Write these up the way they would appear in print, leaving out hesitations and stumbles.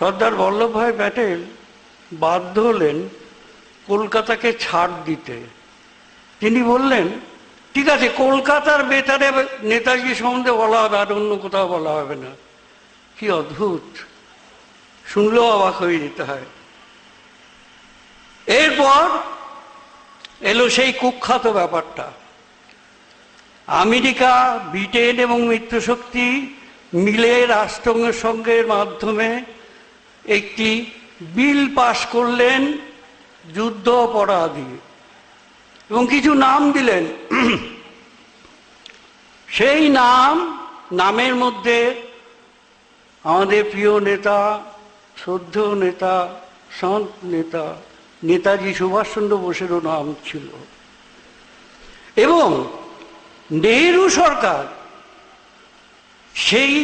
সর্দার বল্লভভাই প্যাটেল বাধ্য হলেন কলকাতাকে ছাড় দিতে। তিনি বললেন, ঠিক আছে, কলকাতার বেতারে নেতাজি সম্বন্ধে বলা হবে, আর অন্য কোথাও বলা হবে না। কি অদ্ভুত, শুনলেও অবাক হয়ে যেতে হয়। এরপর এলো সেই কুখ্যাত ব্যাপারটা, আমেরিকা, ব্রিটেন এবং মিত্রশক্তি মিলে রাষ্ট্রসংঘের মাধ্যমে একটি বিল পাশ করলেন যুদ্ধ অপরাধী, এবং কিছু নাম দিলেন। সেই নামের মধ্যে আমাদের প্রিয় নেতা, শ্রদ্ধেয় নেতা, সন্ত নেতা নেতাজি সুভাষচন্দ্র বোসেরও নাম ছিল। এবং নেহেরু সরকার সেই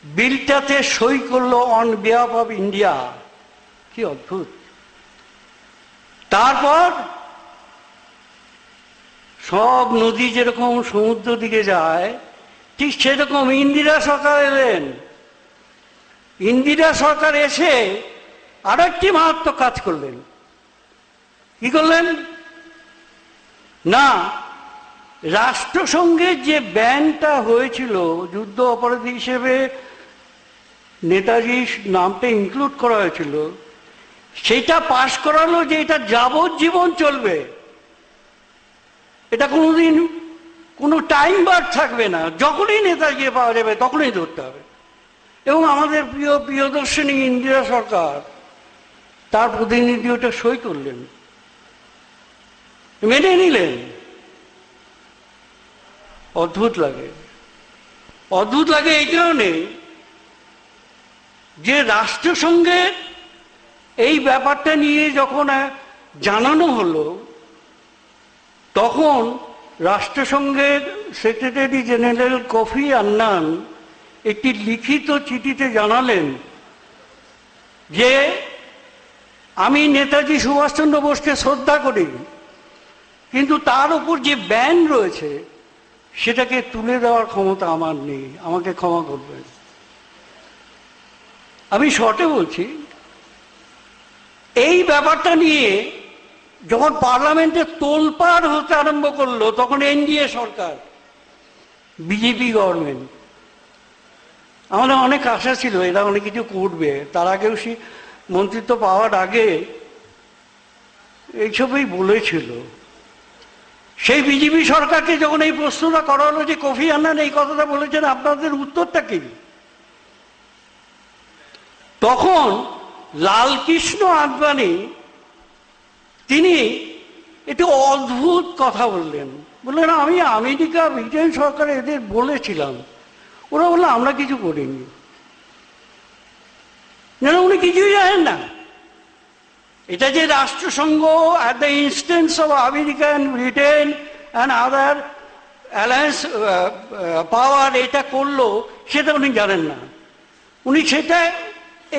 বিলটাতে সই করলো অন বিহাফ অফ ইন্ডিয়া। কি অদ্ভুত। তারপর সব নদী যেরকম সমুদ্র দিকে যায়, ঠিক সেরকম ইন্দিরা সরকার এলেন। ইন্দিরা সরকার এসে আর একটি মারাত্মক কাজ করলেন। কি করলেন না, রাষ্ট্রসংঘের যে ব্যানটা হয়েছিল যুদ্ধ অপরাধী হিসেবে নেতাজির নামটা ইনক্লুড করা হয়েছিল, সেটা পাশ করালো যে এটা যাবজ্জীবন চলবে, এটা কোনোদিন কোনো টাইম বার থাকবে না, যখনই নেতাজি পাওয়া যাবে তখনই ধরতে হবে। এবং আমাদের প্রিয়দর্শিনী ইন্দিরা সরকার, তার প্রতিনিধি ওটা সই করলেন, মেনে নিলেন। অদ্ভুত লাগে, অদ্ভুত লাগে এই কারণে যে রাষ্ট্রসংঘের এই ব্যাপারটা নিয়ে যখন জানানো হলো, তখন রাষ্ট্রসংঘের সেক্রেটারি জেনারেল কোফি আন্নান একটি লিখিত চিঠিতে জানালেন যে আমি নেতাজি সুভাষচন্দ্র বোসকে শ্রদ্ধা করি, কিন্তু তার উপর যে ব্যান রয়েছে সেটাকে তুলে দেওয়ার ক্ষমতা আমার নেই, আমাকে ক্ষমা করবেন। আমি শর্টে বলছি, এই ব্যাপারটা নিয়ে যখন পার্লামেন্টে তোলপাড় হতে আরম্ভ করলো, তখন এনডিএ সরকার, বিজেপি গভর্নমেন্ট, আমাদের অনেক আশা ছিল এরা অনেক কিছু করবে। তার আগেও মন্ত্রিত্ব পাওয়ার আগে এইসবই বলেছিল। সেই বিজেপি সরকারকে যখন এই প্রশ্নটা করা হলো যে কোফি আন্নান এই কথাটা বলেছেন, আপনাদের উত্তরটা কি, তখন লালকৃষ্ণ আদবানি তিনি একটু অদ্ভুত কথা বললেন। বললেন, আমি আমেরিকা, ব্রিটেন সরকার এদের বলেছিলাম, ওরা বললো আমরা কিছু করিনি। যেন উনি কিছুই জানেন না। এটা যে রাষ্ট্রসংঘ at the instance of America and Britain and other alliance power এটা করলো, সেটা উনি জানেন না। উনি সেটা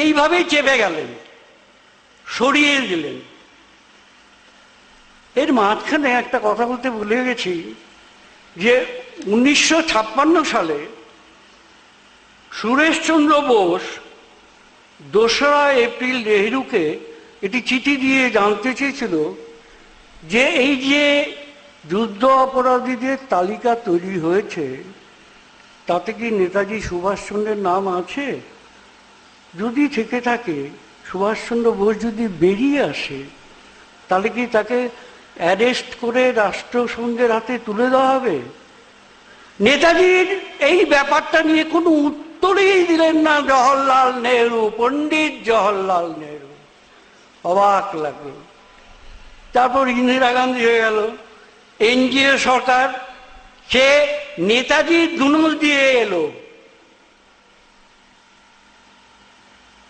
এইভাবেই চেপে গেলেন, সরিয়ে দিলেন। এর মাঝখানে একটা কথা বলতে ভুলে গেছি যে 1956 সালে সুরেশচন্দ্র বোস 2রা এপ্রিল নেহেরুকে একটি চিঠি দিয়ে জানতে চেয়েছিল যে এই যে যুদ্ধ অপরাধীদের তালিকা তৈরি হয়েছে, তাতে কি নেতাজি সুভাষচন্দ্রের নাম আছে? যদি থেকে থাকে, সুভাষচন্দ্র বোস যদি বেরিয়ে আসে, তাহলে কি তাকে অ্যারেস্ট করে রাষ্ট্রসংঘের হাতে তুলে দেওয়া হবে? নেতাজির এই ব্যাপারটা নিয়ে কোনো উত্তরই দিলেন না জওহরলাল নেহরু, পণ্ডিত জওহরলাল নেহরু। অবাক লাগলো। তারপর ইন্দিরা গান্ধী হয়ে গেল, এনডিএ সরকার, সে নেতাজির দুনল দিয়ে এলো।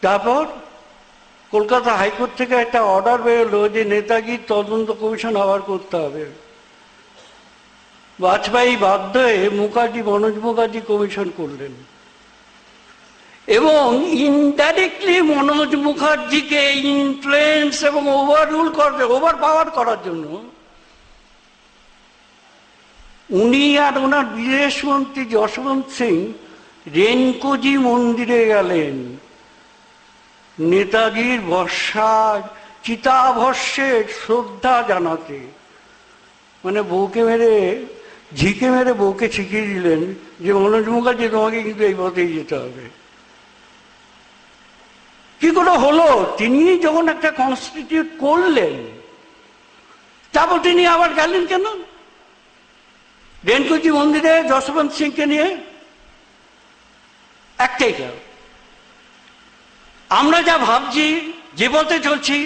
তারপর কলকাতা হাইকোর্ট থেকে একটা অর্ডার বেরোলো যে নেতাজির তদন্ত কমিশন আবার করতে হবে। বাজপেয়ী বাধ্য হয়ে মনোজ মুখার্জি কমিশন করলেন, এবং ইনডাইরেক্টলি মনোজ মুখার্জিকে ইনফ্লুয়েন্স এবং ওভার পাওয়ার করার জন্য উনি আর ওনার বিদেশমন্ত্রী যশবন্ত সিং রেনকোজি মন্দিরে গেলেন নেতাজির ভরসা চিতাভস্যের শ্রদ্ধা জানাতে, মানে বউকে মেরে ঝিকে মেরে বউকে শিখিয়ে দিলেন যে মনোজ মুখার্জি তোমাকে কিন্তু এই পথেই যেতে হবে। কি করে হলো? তিনি যখন একটা কনস্টিটিউট করলেন, তারপর তিনি আবার গেলেন কেন রেনকুজি মন্দিরে যশবন্ত সিংকে নিয়ে? একটাই কারণ, আমরা যা ভাবছি, যে পথে চলছি,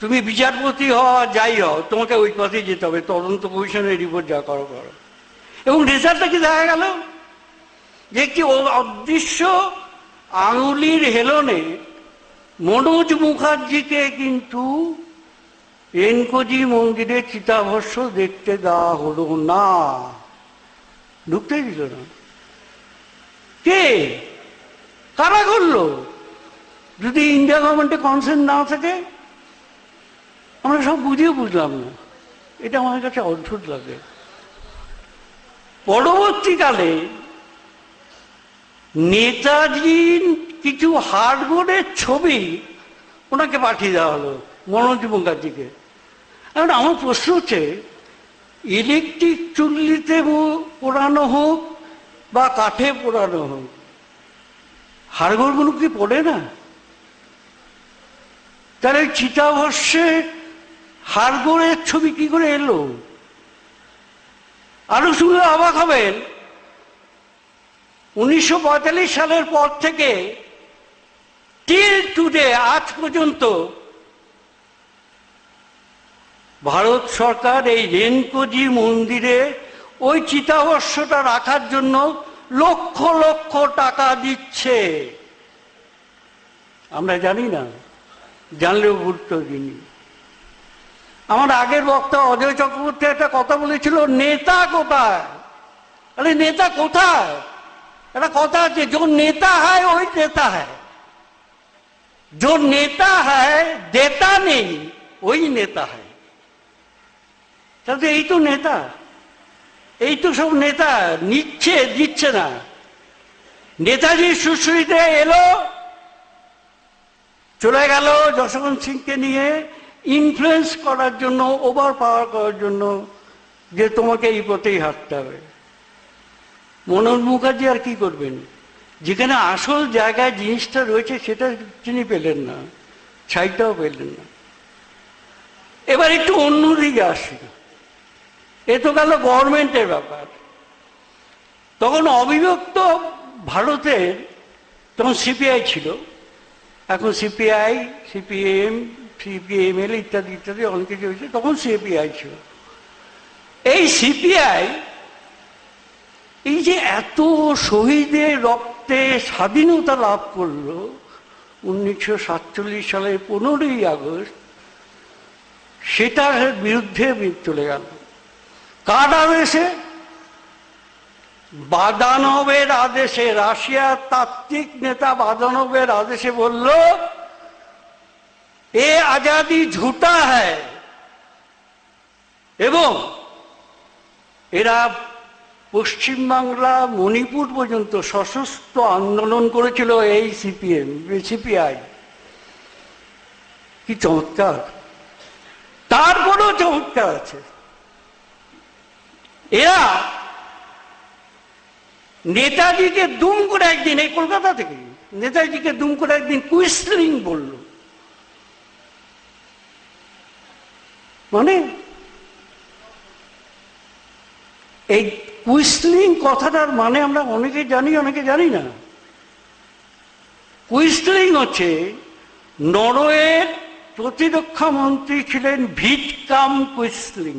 তুমি বিচারপতি হও আর যাই হও, তোমাকে ওই পথে যেতে হবে, তদন্ত কমিশনের রিপোর্ট যা করো করো। এবং রেজাল্টটা কি দেখা গেল? যে একটি অদৃশ্য আঙুলির হেলনে মনোজ মুখার্জিকে কিন্তু রেনকোজি মন্দিরে চিতাভস্য দেখতে দেওয়া হলো না, ঢুকতে দিল না। কে, কারা করলো? যদি ইন্ডিয়া গভর্নমেন্টের কনসেন্ট না থাকে, আমরা সব বুঝলাম না। এটা আমার কাছে অদ্ভুত লাগে। পরবর্তীকালে নেতাজির কিছু হাড়গোড়ের ছবি ওনাকে পাঠিয়ে দেওয়া হলো, মনোজ মুখার্জিকে। এখন আমার প্রশ্ন হচ্ছে, ইলেকট্রিক চুল্লিতে পোড়ানো হোক বা কাঠে পোড়ানো হোক, হাড়গোড়গুলো কি পড়ে না? তাহলে চিতাভস্যে হাড়গোড়ের ছবি কি করে এলো? আরো শুনলে অবাক হবেন, 1945 সালের পর থেকে টিল টুডে, আজ পর্যন্ত ভারত সরকার এই রেনকোজি মন্দিরে ওই চিতাভস্যটা রাখার জন্য লক্ষ লক্ষ টাকা দিচ্ছে। আমরা জানি না, জানলেও গুরুত্ব দিইনি। আমার আগের বক্তা অজয় চক্রবর্তী একটা কথা বলেছিল, নেতা কোথায়? আরে নেতা কোথায়? একটা কথা আছে, जो नेता है वही देता है, जो नेता है देता नहीं वही नेता है। তাহলে এই তো নেতা, এই তো সব নেতা, নিচ্ছে দিচ্ছে না। নেতাজি সুশ্রীতে এলো, চলে গেল যশবন্ত সিংকে নিয়ে ইনফ্লুয়েন্স করার জন্য, ওভার পাওয়ার করার জন্য, যে তোমাকে এই পথেই হাঁটতে হবে। মনোজ মুখার্জি আর কি করবেন? যেখানে আসল জায়গায় জিনিসটা রয়েছে সেটা তিনি পেলেন না, ছাইটাও পেলেন না। এবার একটু অন্যদিকে আসি। এ তো গেল গভর্নমেন্টের ব্যাপার। তখন অবিভক্ত ভারতের, তখন সিপিআই ছিল, এখন সিপিআই, সিপিএম, সিপিএমএল ইত্যাদি ইত্যাদি অনেক কিছু হয়েছে, তখন সিপিআই ছিল। এই সিপিআই এই যে এত শহীদের রক্তে স্বাধীনতা লাভ করলো 1947 সালের 15ই আগস্ট, সেটার বিরুদ্ধে চলে গেল। কার আদেশে? বাদানভের আদেশে। রাশিয়ার তাত্ত্বিক নেতা বাদানভের আদেশে বলল, এ আজাদি ঝুটা হ্যায়। এবং এরা পশ্চিমবাংলা, মণিপুর পর্যন্ত সশস্ত্র আন্দোলন করেছিল এই সিপিএম, সিপিআই। কি চমৎকার! তারপরেও চমৎকার আছে, এরা নেতাজিকে দুম করে একদিন, এই কলকাতা থেকে নেতাজিকে দুম করে একদিন কুইসলিং বলল। মানে এই কুইসলিং কথাটার মানে আমরা অনেকে জানি, অনেকে জানি না। কুইসলিং হচ্ছে, নরওয়ের প্রতিরক্ষা মন্ত্রী ছিলেন ভিটকাম কুইসলিং।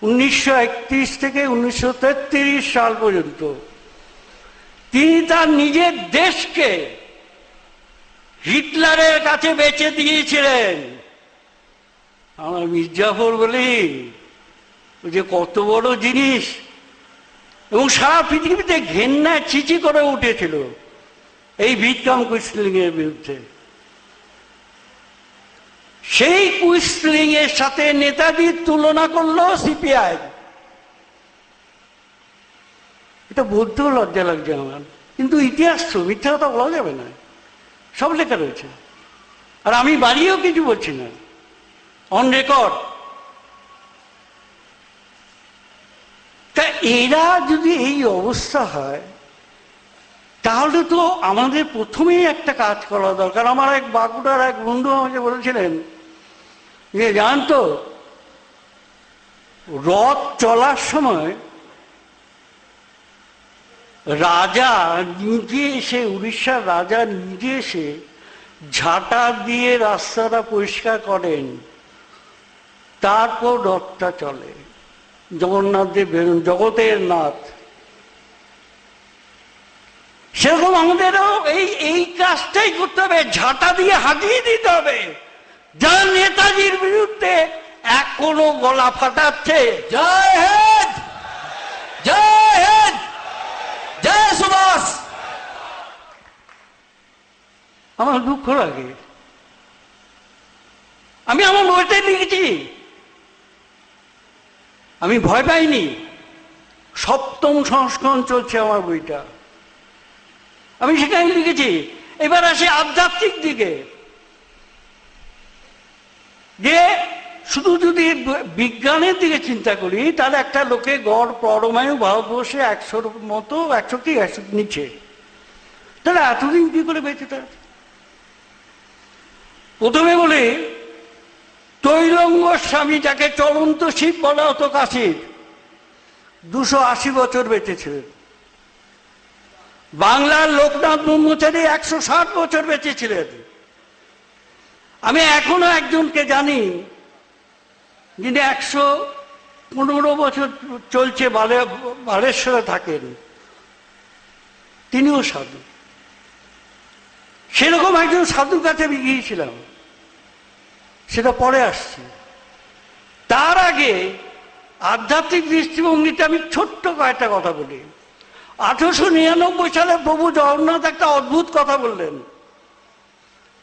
1931 থেকে 1933 সাল পর্যন্ত তিনি তার নিজের দেশকে হিটলারের কাছে বেচে দিয়েছিলেন। আমরা মির্জাফর বলি, ওই যে কত বড় জিনিস, এবং সারা পৃথিবীতে ঘেন্না চিচি করে উঠেছিল এই ভিটকাম কুইসলিং এর বিরুদ্ধে। সেই কুইসলিং এর সাথে নেতাজির তুলনা করলো সিপিআই। এটা বলতেও লজ্জা লাগছে আমার, কিন্তু ইতিহাস তো, মিথ্যা কথা বলা যাবে না। সব লেখা রয়েছে। আর আমি বাড়িয়েও কিছু বলছি না, অন রেকর্ড। তা এরা যদি এই অবস্থা হয়, তাহলে তো আমাদের প্রথমেই একটা কাজ করা দরকার। আমার এক বাঁকুড়ার এক বন্ধু আমাকে বলেছিলেন যে জান তো, রথ চলার সময় রাজা নিজে এসে, উড়িষ্যার রাজা নিজে এসে ঝাঁটা দিয়ে রাস্তাটা পরিষ্কার করেন, তারপর রথটা চলে। জগন্নাথ দেব বেরোন, জগতের নাথ। সেরকম আমাদেরও এই কাজটাই করতে হবে, ঝাঁটা দিয়ে হাঁটিয়ে দিতে হবে। যারা নেতাজির বিরুদ্ধে এখনো গলা ফাটাচ্ছে, জয় হিন্দ, জয় হিন্দ, জয় সুভাষ। আমার দুঃখ লাগে। আমি আমার বইতে লিখেছি, আমি ভয় পাইনি। 7ম সংস্করণ চলছে আমার বইটা, আমি সেখানে লিখেছি। এবার আসি আধ্যাত্মিক দিকে, যে শুধু যদি বিজ্ঞানের দিকে চিন্তা করি, তাহলে একটা লোকে গড় পরমায়ু ভারতবর্ষে 100-র মতো, 100 কি 100 নিচে, তাহলে এতদিন কি করে বেঁচে থাকে? প্রথমে বলি, তৈলঙ্গ স্বামী, যাকে চলন্ত শিব বলা হতো কাশীর, 280 বছর বেঁচেছিলেন। বাংলার লোকনাথ ব্রহ্মচারী 160 বছর বেঁচেছিলেন। আমি এখনো একজনকে জানি যিনি 115 বছর চলছে, বালেশ্বরে থাকেন, তিনিও সাধু। সেরকম একজন সাধুর কাছে আমি গিয়েছিলাম, সেটা পরে আসছে। তার আগে আধ্যাত্মিক দৃষ্টিভঙ্গিতে আমি ছোট্ট কয়েকটা কথা বলি। 1899 সালে প্রভু জগন্নাথ একটা অদ্ভুত কথা বললেন,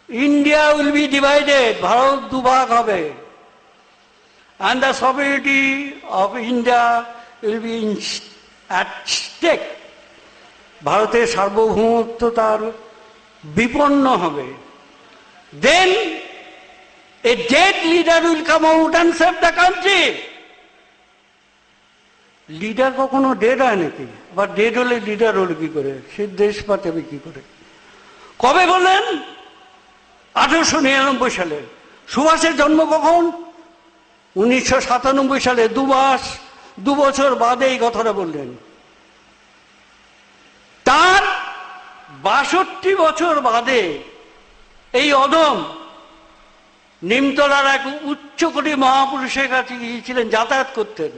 India will be divided, Bharat দুভাগ হবে, and the sovereignty of India will be at stake, ভারতের সার্বভৌমত্ব তার বিপন্ন হবে। Then a dead leader will come out and save the country. Leader কখনো ডেড হয় নাকি? বা ডেড হলে লিডার হলে কি করে? সে দেশ বাঁচাবে কি করে? কবে বললেন? 1899 সালে। সুভাষের জন্ম কখন? 1997 সালে। 2 বছর বাদে এই কথাটা বললেন। তার 62 বছর বাদে এই অদম নিমতলার এক উচ্চকোটি মহাপুরুষের কাছে গিয়েছিলেন, যাতায়াত করতেন।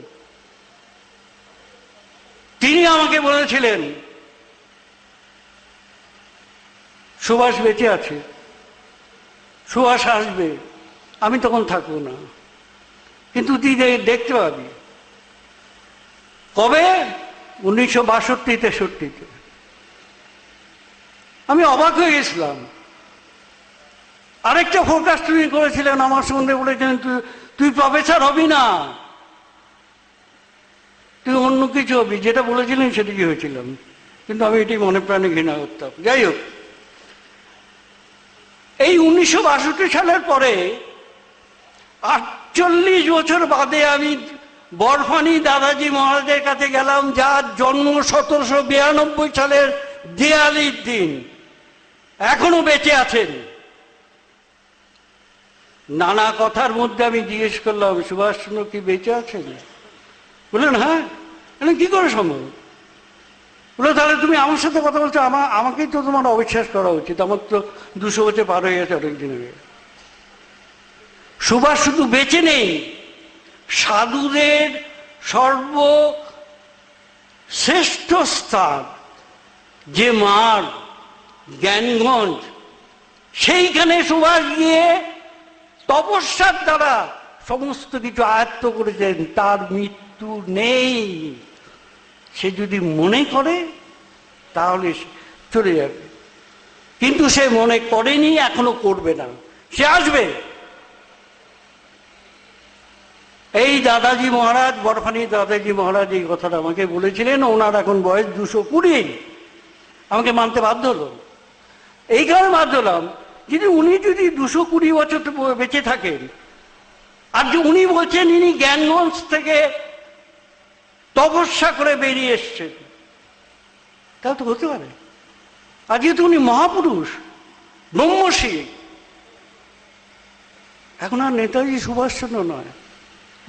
তিনি আমাকে বলেছিলেন, সুভাষ বেঁচে আছে, সুভাষ আসবে, আমি তখন থাকবো না, কিন্তু তুই দেখতে পাবি। কবে? 1962-63-তে। আমি অবাক হয়ে গেছিলাম। আরেকটা ফোরকাস্ট তিনি করেছিলেন, আমার সঙ্গে বলেছিলেন, তুই প্রফেসর হবি না, তুই অন্য কিছু হবি। যেটা বলেছিলেন সেটা কি হয়েছিলাম, কিন্তু আমি এটি মনে প্রাণে ঘৃণা করতাম। যাই হোক, এই 1962 সালের পরে 48 বছর বাদে আমি বরফানি দাদাজি মহারাজের কাছে গেলাম, যার জন্ম 1792 সালের দেয়ালির দিন, এখনো বেঁচে আছেন। নানা কথার মধ্যে আমি জিজ্ঞেস করলাম, সুভাষচন্দ্র কি বেঁচে আছেন? বললেন হ্যাঁ। কি করে সম্ভব? বলে তাহলে তুমি আমার সাথে কথা বলছো, আমাকেই তো তোমার অবিশ্বাস করা উচিত, আমার তো 200 বছর পার হয়ে গেছে অনেকদিন আগে। সুভাষ শুধু বেঁচে নেই, সাধুদের সর্বশ্রেষ্ঠ স্থান যে মার জ্ঞানগঞ্জ, সেইখানে সুভাষ গিয়ে তপস্যার দ্বারা সমস্ত কিছু আয়ত্ত করেছেন। তার মৃত্যু নেই। সে যদি মনে করে তাহলে চলে যাবে, কিন্তু সে মনে করেনি, এখনো করবে না, সে আসবে। এই দাদাজি মহারাজ, বরফানি দাদাজি মহারাজ এই কথাটা আমাকে বলেছিলেন। ওনার এখন বয়স 220, আমাকে মানতে বাধ্য হলো। এই কারণে বাদ দিলাম, যদি উনি যদি 220 বছর বেঁচে থাকেন, আর যে উনি বলছেন ইনি জ্ঞানগঞ্জ থেকে তপস্যা করে বেরিয়ে এসছেন, তা তো হতে পারে। আর যেহেতু উনি মহাপুরুষ, ব্রহ্মর্ষি, এখন আর নেতাজি সুভাষচন্দ্র নয়,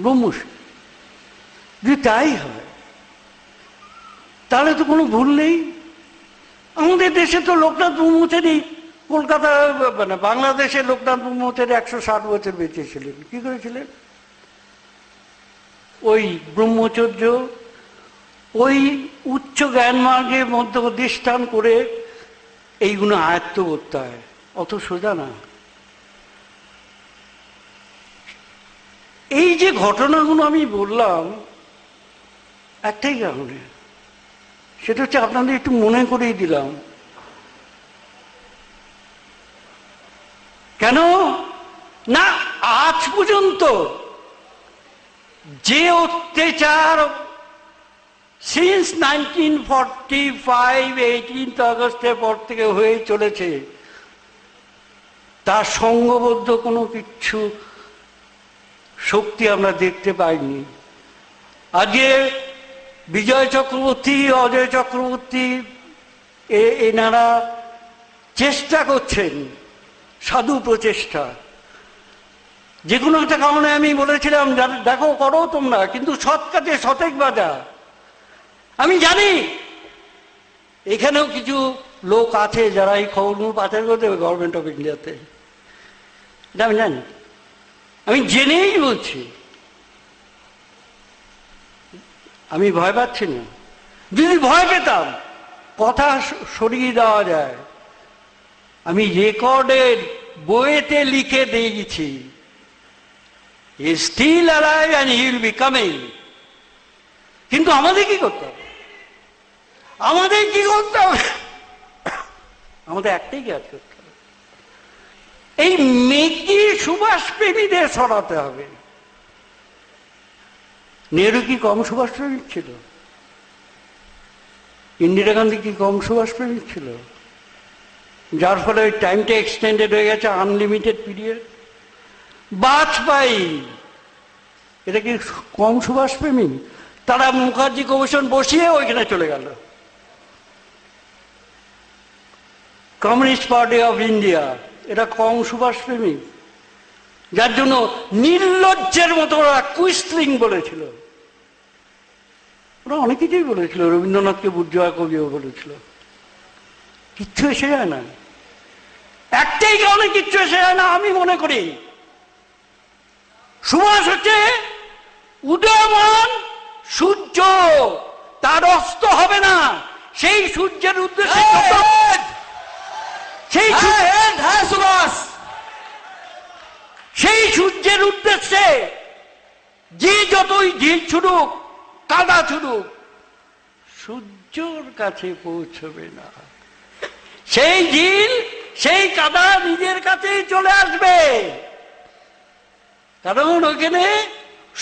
ব্রহ্মর্ষি, যদি তাই হয় তাহলে তো কোনো ভুল নেই। আমাদের দেশে তো লোকনাথ ব্রহ্মচারী, কলকাতা মানে বাংলাদেশে লোকনাথ ব্রহ্মচারী 160 বছর বেঁচে ছিলেন। কি করেছিলেন? ওই ব্রহ্মচর্য, ওই উচ্চ জ্ঞান মার্গের মধ্যে অধিষ্ঠান করে এইগুলো আয়ত্ত করতে হয়, অত সোজা না। এই যে ঘটনাগুলো আমি বললাম একটাই কারণে, সেটা হচ্ছে আপনাদের একটু মনে করিয়ে দিলাম। কেন না আজ পর্যন্ত যে অত্যাচার সিন্স 1945 18 আগস্টের পর থেকে হয়ে চলেছে, তার সংঘবদ্ধ কোনো কিছু শক্তি আমরা দেখতে পাইনি। আজকে বিজয় চক্রবর্তী, অজয় চক্রবর্তী এনারা চেষ্টা করছেন, সাধু প্রচেষ্টা। যে কোনো একটা কারণে আমি বলেছিলাম দেখো করো তোমরা, কিন্তু সৎ কাজে সতেক বাজা। আমি জানি এখানেও কিছু লোক আছে যারা এই খবরগুলো পাচার করে দেবে গভর্নমেন্ট অফ ইন্ডিয়াতে, এটা আমি জানি, আমি জেনেই বলছি। আমি ভয় পাচ্ছি না। যদি ভয় পেতাম কথা সরিয়ে দেওয়া যায়। আমি রেকর্ডের বইতে লিখে দিয়েছি, he is still alive and he will be coming. কিন্তু আমাদের কি করতে হবে? আমাদের কি করতে হবে? আমাদের একটাই কাজ করতে হবে, এই মেকি সুভাষ প্রেমীদের সরাতে হবে। নেহরু কি কম সুভাষ প্রেমিক ছিল? ইন্দিরা গান্ধী কি কম সুভাষ প্রেমিক ছিল? যার ফলে ওই টাইমটা এক্সটেন্ডেড হয়ে গেছে, আনলিমিটেড পিরিয়ড। বাজপেয়ী এটা কি কম সুভাষ প্রেমিক? তারা মুখার্জি কমিশন বসিয়ে ওইখানে চলে গেল। কমিউনিস্ট পার্টি অফ ইন্ডিয়া এটা কম সুভাষ প্রেমিক? যার জন্য নির্লজ্জের মতো ওরা কুইস্লিং বলেছিল, ওরা অনেক কিছুই বলেছিল, রবীন্দ্রনাথকে বুর্জোয়া কবিও বলেছিল। কিচ্ছু এসে যায় না, একটাই কারণে কিচ্ছু এসে যায় না। আমি মনে করি সুভাষ হচ্ছে উদয়মান সূর্য, তার অস্ত হবে না। সেই সূর্যের উদ্দেশ্যে সেই সূর্যের উদ্দেশ্যে যে যতই ঢিল ছুড়ুক, কাদা ছুড়ুক, সূর্যর কাছে পৌঁছবে না। সেই ঢিল, সেই কাদা নিজের কাছেই চলে আসবে, কারণ ওখানে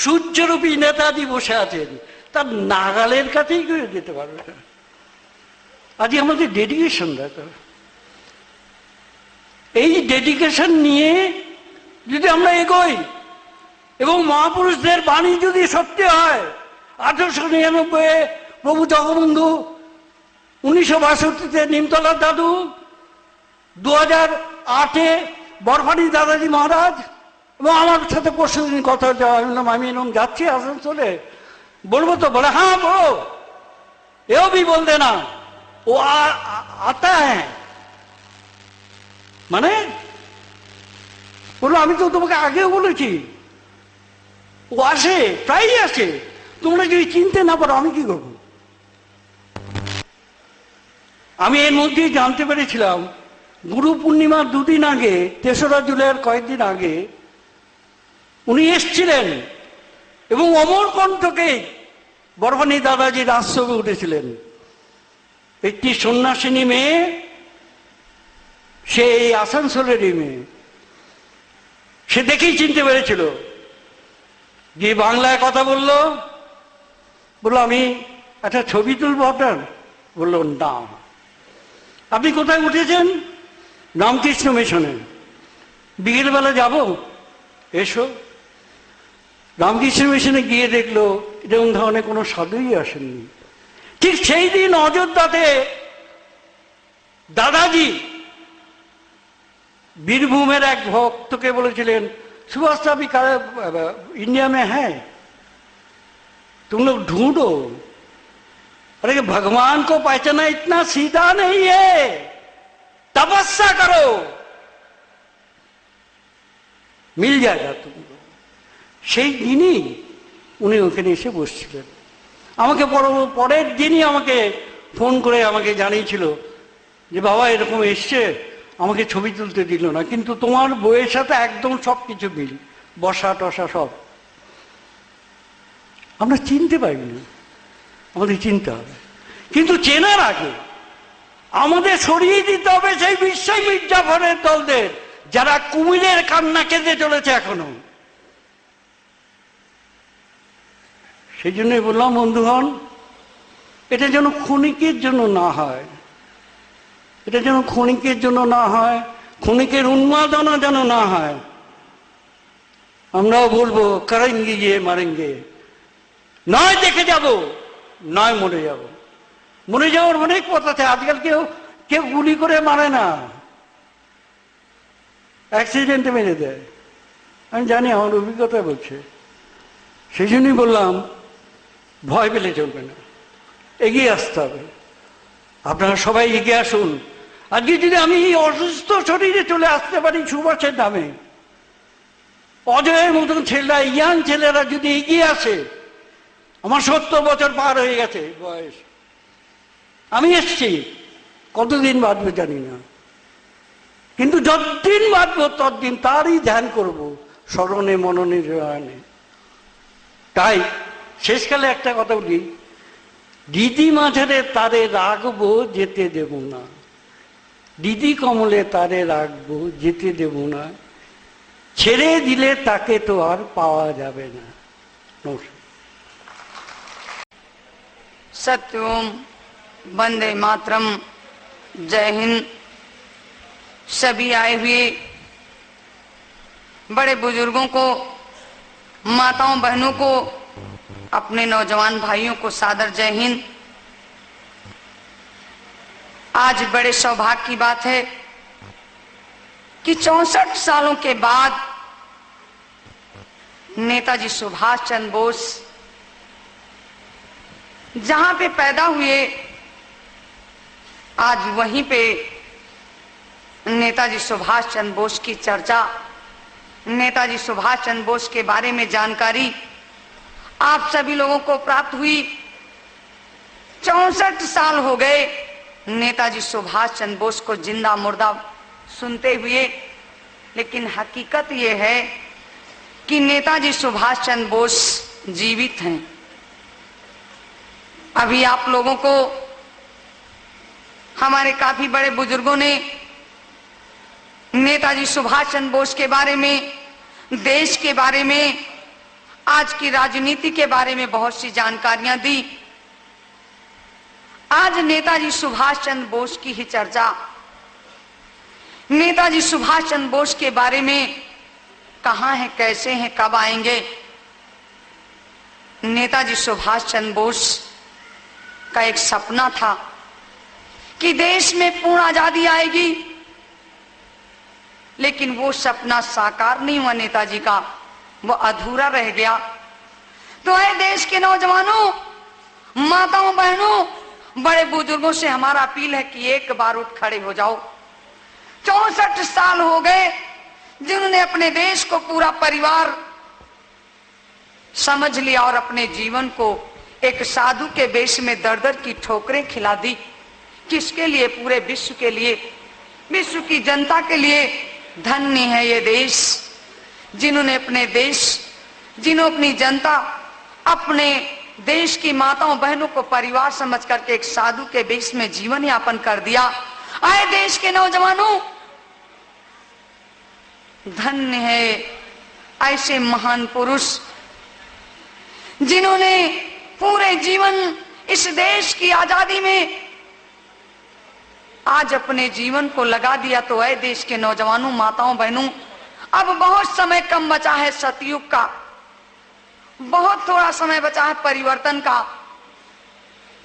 সূর্যরূপী নেতাজি বসে আছেন, তার নাগালের কাছেই কেউ যেতে পারবে না। আজ আমাদের ডেডিকেশন দরকার। এই ডেডিকেশন নিয়ে যদি আমরা এগোই এবং মহাপুরুষদের বাণী যদি সত্যি হয়, 1899 প্রভু জগবন্ধু, 1962 নিমতলার দাদু, 2008 বরফানি দাদাজি মহারাজ, এবং আমার সাথে পরশুদিন কথা হচ্ছে, আমি এরকম যাচ্ছি আসানসোলে, বলবো তো? বলে হ্যাঁ বলো, এও भी बोल देना वो आता है। মানে বললো আমি তো তোমাকে আগেও বলেছি, ও আসে, প্রায়ই আসে, তোমরা যদি চিনতে না পারো আমি কি করবো? আমি এর মধ্যেই জানতে পেরেছিলাম গুরু পূর্ণিমার দুদিন আগে, 3রা জুলাইয়ের কয়েকদিন আগে উনি এসছিলেন এবং অমরকণ্ঠকে বরফানি দাদাজির আশ্রমে উঠেছিলেন। একটি সন্ন্যাসিনী মেয়ে, সে এই আসানসোলেরই মেয়ে, সে দেখেই চিনতে পেরেছিল। যে বাংলায় কথা বললো, বললো আমি একটা ছবি তুলবো আপনার। বললো না। আপনি কোথায় উঠেছেন? রামকৃষ্ণ মিশনে। বিকেলবেলা যাব, এসো। রামকৃষ্ণ মিশনে গিয়ে দেখলো এরকম ধরনের কোনো সাধুই আসেননি। ঠিক সেই দিন অযোধ্যাতে দাদাজি বীরভূমের এক ভক্তকে বলেছিলেন, सुभाष अभी इंडिया में है, तुम लोग ढूंढो। अरे भगवान को पहचाना इतना सीधा नहीं है, तपस्या करो, मिल जाएगा तुमको। সেই দিনই উনি ওখানে এসে বসছিলেন। আমাকে পরের দিনই আমাকে ফোন করে আমাকে জানিয়েছিল যে বাবা এরকম এসছে, আমাকে ছবি তুলতে দিল না, কিন্তু তোমার বইয়ের সাথে একদম সব কিছু মিল, বসা টসা সব। আমরা চিনতে পারি না, আমাদের চিনতে হবে। কিন্তু চেনার আগে আমাদের সরিয়ে দিতে হবে সেই বিশ্বই মির্জাফরের দলদের, যারা কুমিরের কান্না কেঁদে চলেছে এখনো। সেই জন্যই বললাম বন্ধুগণ, এটা যেন ক্ষণিকের জন্য না হয়, এটা যেন ক্ষণিকের জন্য না হয়, ক্ষণিকের উন্মাদনা যেন না হয়। আমরাও বলবো করেঙ্গে গিয়ে মারেঙ্গে, নয় দেখে যাব, নয় মরে যাব। মরে যাওয়ার অনেক পথ আছে। আজকাল কেউ কেউ গুলি করে মারে না, অ্যাক্সিডেন্টে মেরে দেয়। আমি জানি, আমার অভিজ্ঞতা বলছে। সেই জন্যই বললাম ভয় পেলে চলবে না, এগিয়ে আসতে হবে। আপনারা সবাই এগিয়ে আসুন। আজকে যদি আমি এই অসুস্থ শরীরে চলে আসতে পারি সুভাষের নামে, অজয়ের মতন ছেলেরা, ইয়াং ছেলেরা যদি এগিয়ে আসে, আমার 70 বছর পার হয়ে গেছে বয়স, আমি এসছি, কতদিন বাঁচবো জানি না, কিন্তু যতদিন বাঁচবো ততদিন তারই ধ্যান করব, স্মরণে মননে জয়ানে। তাই শেষকালে একটা কথা বলি, দিদি মাঝারে তারে রাখবো, যেতে দেব না। দিদি কমলে তারে রাখবো, যেতে দেব না। ছেড়ে দিলে তাকে তো আর পাওয়া যাবে না। নমস্কার। सत्यम, वंदे मातरम, जय हिंद। सभी आए हुए बड़े बुजुर्गों को, माताओं बहनों को, अपने नौजवान भाइयों को सादर जय हिंद। आज बड़े सौभाग्य की बात है कि 64 सालों के बाद नेताजी सुभाष चंद्र बोस जहां पे पैदा हुए, आज वहीं पे नेताजी सुभाष चंद्र बोस की चर्चा, नेताजी सुभाष चंद्र बोस के बारे में जानकारी आप सभी लोगों को प्राप्त हुई। 64 साल हो गए नेताजी सुभाष चंद्र बोस को जिंदा मुर्दा सुनते हुए, लेकिन हकीकत यह है कि नेताजी सुभाष चंद्र बोस जीवित हैं। अभी आप लोगों को हमारे काफी बड़े बुजुर्गों ने नेताजी सुभाष चंद्र बोस के बारे में, देश के बारे में, आज की राजनीति के बारे में बहुत सी जानकारियां दी। आज नेताजी सुभाष चंद्र बोस की ही चर्चा, नेताजी सुभाष चंद्र बोस के बारे में कहां है, कैसे हैं, कब आएंगे। नेताजी सुभाष चंद्र बोस का एक सपना था कि देश में पूर्ण आजादी आएगी, लेकिन वो सपना साकार नहीं हुआ नेताजी का, वो अधूरा रह गया। तो है देश के नौजवानों, माताओं बहनों, बड़े बुजुर्गों से हमारा अपील है कि एक बार उठ खड़े हो जाओ। 64 साल हो गए जिन्होंने अपने देश को पूरा परिवार समझ लिया और अपने जीवन को एक साधु के वेश में दर दर की ठोकरें खिला दी। किसके लिए? पूरे विश्व के लिए, विश्व की जनता के लिए। धन्य है ये देश जिन्होंने अपने देश, जिन्होंने अपनी जनता, अपने देश की माताओं बहनों को परिवार समझ करके एक साधु के वेश में जीवन यापन कर दिया। आए देश के नौजवानों, धन्य है ऐसे महान पुरुष जिन्होंने पूरे जीवन इस देश की आजादी में आज अपने जीवन को लगा दिया। तो ऐ देश के नौजवानों, माताओं, बहनों, अब बहुत समय कम बचा है सतयुग का, बहुत थोड़ा समय बचा है परिवर्तन का।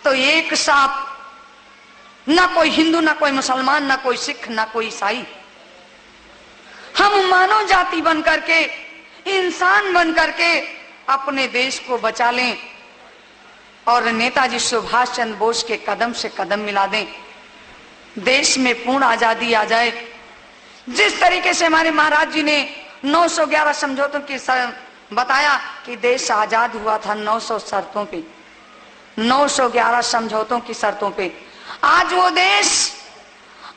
तो एक साथ ना कोई हिंदू, ना कोई मुसलमान, ना कोई सिख, ना कोई ईसाई, हम मानव जाति बन करके, इंसान बन करके अपने देश को बचा लें और नेताजी सुभाष चंद्र बोस के कदम से कदम मिला दें। देश में पूर्ण आजादी आ जाए। जिस तरीके से हमारे महाराज जी ने 911 समझौतों की बताया कि देश आजाद हुआ था 900 शर्तों पे, 911 समझौतों की शर्तों पे। आज वो देश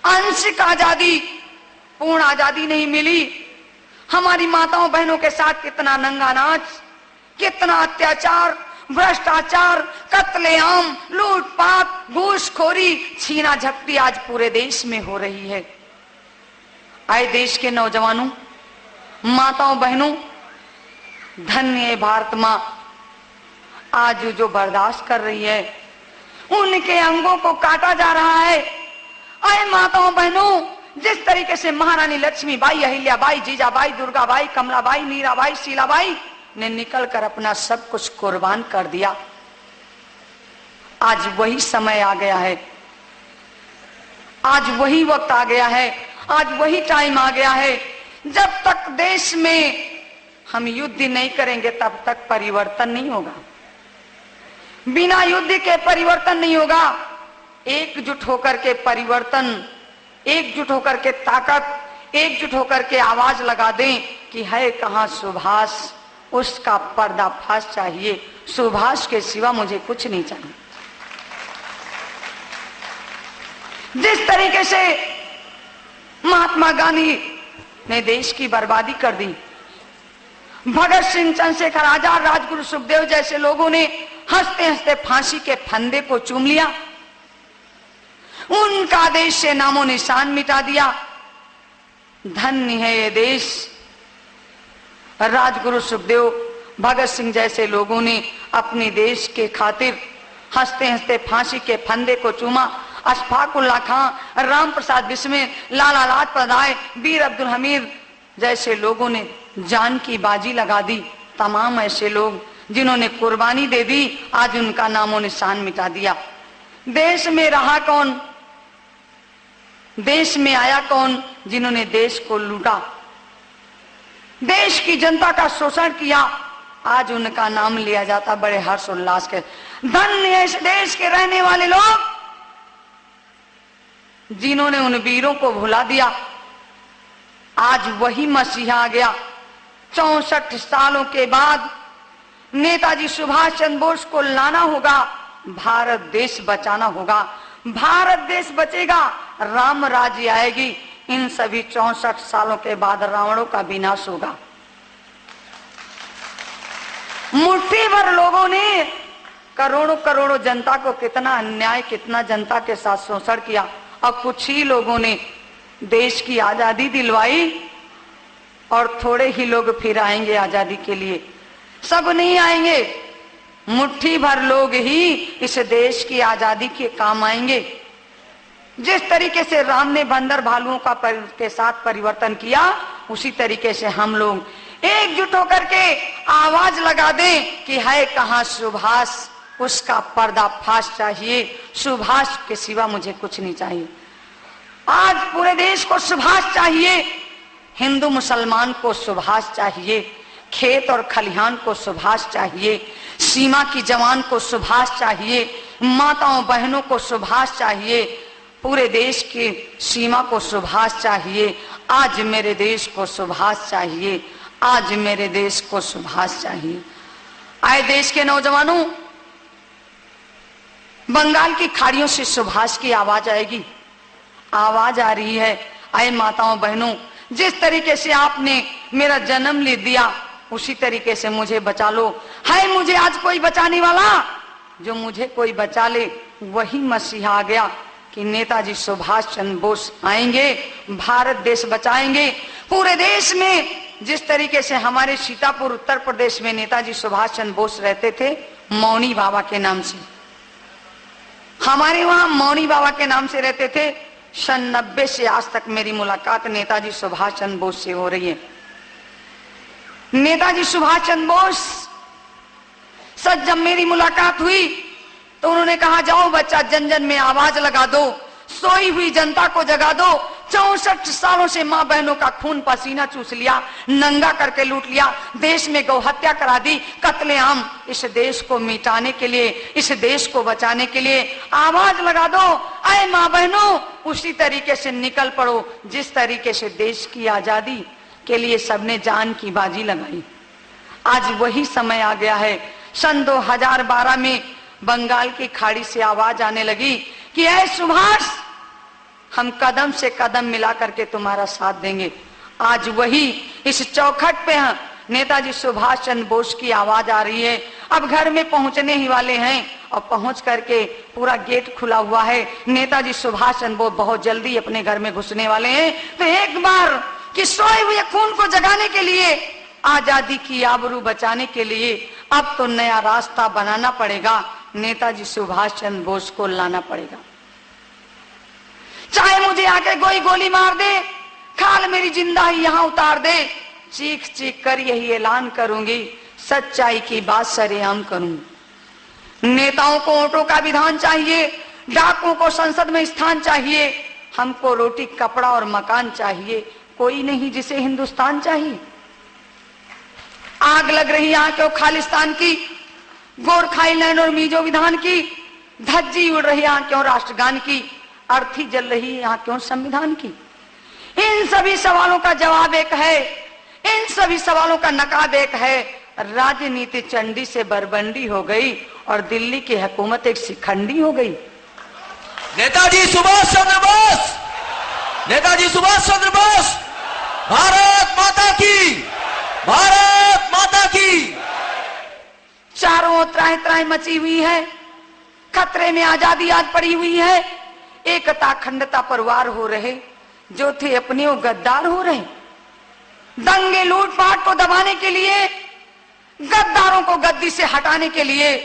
आंशिक आजादी, पूर्ण आजादी नहीं मिली। हमारी माताओं बहनों के साथ कितना नंगा नाच, कितना अत्याचार, भ्रष्टाचार, कत्लेआम, लूटपाट, घूसखोरी, छीना झपटी आज पूरे देश में हो रही है। आए देश के नौजवानों, माताओं, बहनों, धन्य है भारत मां, आज जो बर्दाश्त कर रही है, उनके अंगों को काटा जा रहा है। आए माताओं, बहनों, जिस तरीके से महारानी लक्ष्मीबाई, अहिल्याबाई, जीजाबाई, दुर्गाबाई, कमलाबाई, मीराबाई, शीलाबाई ने निकलकर अपना सब कुछ कुर्बान कर दिया, आज वही समय आ गया है, आज वही वक्त आ गया है, आज वही टाइम आ गया है। जब तक देश में हम युद्ध नहीं करेंगे तब तक परिवर्तन नहीं होगा। बिना युद्ध के परिवर्तन नहीं होगा। एकजुट होकर के परिवर्तन, एकजुट होकर के ताकत, एकजुट होकर के आवाज लगा दें कि है कहां सुभाष, उसका पर्दाफाश चाहिए। सुभाष के सिवा मुझे कुछ नहीं चाहिए। जिस तरीके से महात्मा गांधी ने देश की बर्बादी कर दी, भगत सिंह, चंद्रशेखर आजाद, राजगुरु सुखदेव जैसे लोगों ने हंसते हंसते फांसी के फंदे को चूम लिया, उनका देश से नामो निशान मिटा दिया। धन्य है ये देश। राजगुरु सुखदेव, भगत सिंह जैसे लोगों ने अपने देश के खातिर हंसते हंसते फांसी के फंदे को चूमा। अशफाक उल्लाह खां, राम प्रसाद बिस्मिल, लाला लाजपत राय, वीर अब्दुल हमीद जैसे लोगों ने जान की बाजी लगा दी। तमाम ऐसे लोग जिन्होंने कुर्बानी दे दी, आज उनका नामो निशान मिटा दिया। देश में रहा कौन, देश में आया कौन जिन्होंने देश को लूटा, देश की जनता का शोषण किया, आज उनका नाम लिया जाता बड़े हर्ष उल्लास के। धन्य इस देश के रहने वाले लोग जिन्होंने उन वीरों को भुला दिया। आज वही मसीहा आ गया। 64 सालों के बाद नेताजी सुभाष चंद्र बोस को लाना होगा, भारत देश बचाना होगा। भारत देश बचेगा, राम राज्य आएगी। इन सभी 64 सालों के बाद रावणों का विनाश होगा। मुट्ठी भर लोगों ने करोड़ों करोड़ों जनता को कितना अन्याय, कितना जनता के साथ शोषण किया, और कुछ ही लोगों ने देश की आजादी दिलवाई और थोड़े ही लोग फिर आएंगे आजादी के लिए। सब नहीं आएंगे, मुट्ठी भर लोग ही इस देश की आजादी के काम आएंगे। जिस तरीके से राम ने बंदर भालुओं का के साथ परिवर्तन किया, उसी तरीके से हम लोग एकजुट होकर के आवाज लगा दें कि है कहां सुभाष, उसका पर्दाफाश चाहिए। सुभाष के सिवा मुझे कुछ नहीं चाहिए। आज पूरे देश को सुभाष चाहिए। हिंदू मुसलमान को सुभाष चाहिए, खेत और खलिहान को सुभाष चाहिए, सीमा की जवान को सुभाष चाहिए, माताओं बहनों को सुभाष चाहिए, पूरे देश की सीमा को सुभाष चाहिए। आज मेरे देश को सुभाष चाहिए, आज मेरे देश को सुभाष चाहिए। आए देश के नौजवानों, बंगाल की खाड़ियों से सुभाष की आवाज आएगी, आवाज आ रही है। आए माताओं बहनों, जिस तरीके से आपने मेरा जन्म ले दिया, उसी तरीके से मुझे बचा लो। है मुझे आज कोई बचाने वाला, जो मुझे कोई बचा ले। वही मसीहा आ गया कि नेताजी सुभाष चंद्र बोस आएंगे, भारत देश बचाएंगे। पूरे देश में जिस तरीके से हमारे सीतापुर उत्तर प्रदेश में नेताजी सुभाष चंद्र बोस रहते थे, मौनी बाबा के नाम से, हमारे वहां मौनी बाबा के नाम से रहते थे। सन 90 से आज तक मेरी मुलाकात नेताजी सुभाष चंद्र बोस से हो रही है। नेताजी सुभाष चंद्र बोस सच जब मेरी मुलाकात हुई तो उन्होंने कहा, जाओ बच्चा, जन जन में आवाज लगा दो, सोई हुई जनता को जगा दो। 64 सालों से मां बहनों का खून पसीना चूस लिया, नंगा करके लूट लिया, देश में गौ हत्या करा दी, कत्लेआम। इस देश को मिटाने के लिए, इस देश को बचाने के लिए आवाज लगा दो। आए मां बहनों, उसी तरीके से निकल पड़ो जिस तरीके से देश की आजादी के लिए सबने जान की बाजी लगाई। आज वही समय आ गया है। सन 2012 में बंगाल की खाड़ी से आवाज आने लगी कि ऐ सुभाष, हम कदम से कदम मिला करके तुम्हारा साथ देंगे। आज वही इस चौखट पे नेताजी सुभाष चंद्र बोस की आवाज आ रही है। अब घर में पहुंचने ही वाले हैं और पहुंच करके पूरा गेट खुला हुआ है। नेताजी सुभाष चंद्र बोस बहुत जल्दी अपने घर में घुसने वाले हैं। तो एक बार कि सोए हुए खून को जगाने के लिए, आजादी की आबरू बचाने के लिए अब तो नया रास्ता बनाना पड़ेगा। नेताजी सुभाष चंद्र बोस को लाना पड़ेगा। चाहे मुझे आके कोई गोली मार दे, खाल मेरी जिंदा ही यहां उतार दे, चीख चीख कर यही ऐलान करूंगी, सच्चाई की बात सरेआम करूंगी। नेताओं को वोटों का विधान चाहिए, डाकुओं को संसद में स्थान चाहिए, हमको रोटी कपड़ा और मकान चाहिए, कोई नहीं जिसे हिंदुस्तान चाहिए। आग लग रही यहाँ क्यों खालिस्तान की, गोरखाई लैंड और मीजो विधान की, धज्जी उड़ रही यहाँ क्यों राष्ट्रगान की, अर्थी जल रही यहाँ क्यों संविधान की। इन सभी सवालों का जवाब एक है, इन सभी सवालों का नकाब एक है। राजनीति चंडी से बरबंडी हो गई और दिल्ली की हुकूमत एक शिखंडी हो गई। नेताजी सुभाष चंद्र बोस, नेताजी सुभाष चंद्र बोस, भारत माता की, भारत माता की। चारों ओर त्राही त्राही मची हुई है, खतरे में आजादी आज पड़ी हुई है। एकता अखंडता पर वार हो रहे, जो थे अपने वो गद्दार हो रहे। दंगे लूटपाट को दबाने के लिए, गद्दारों को गद्दी से हटाने के लिए,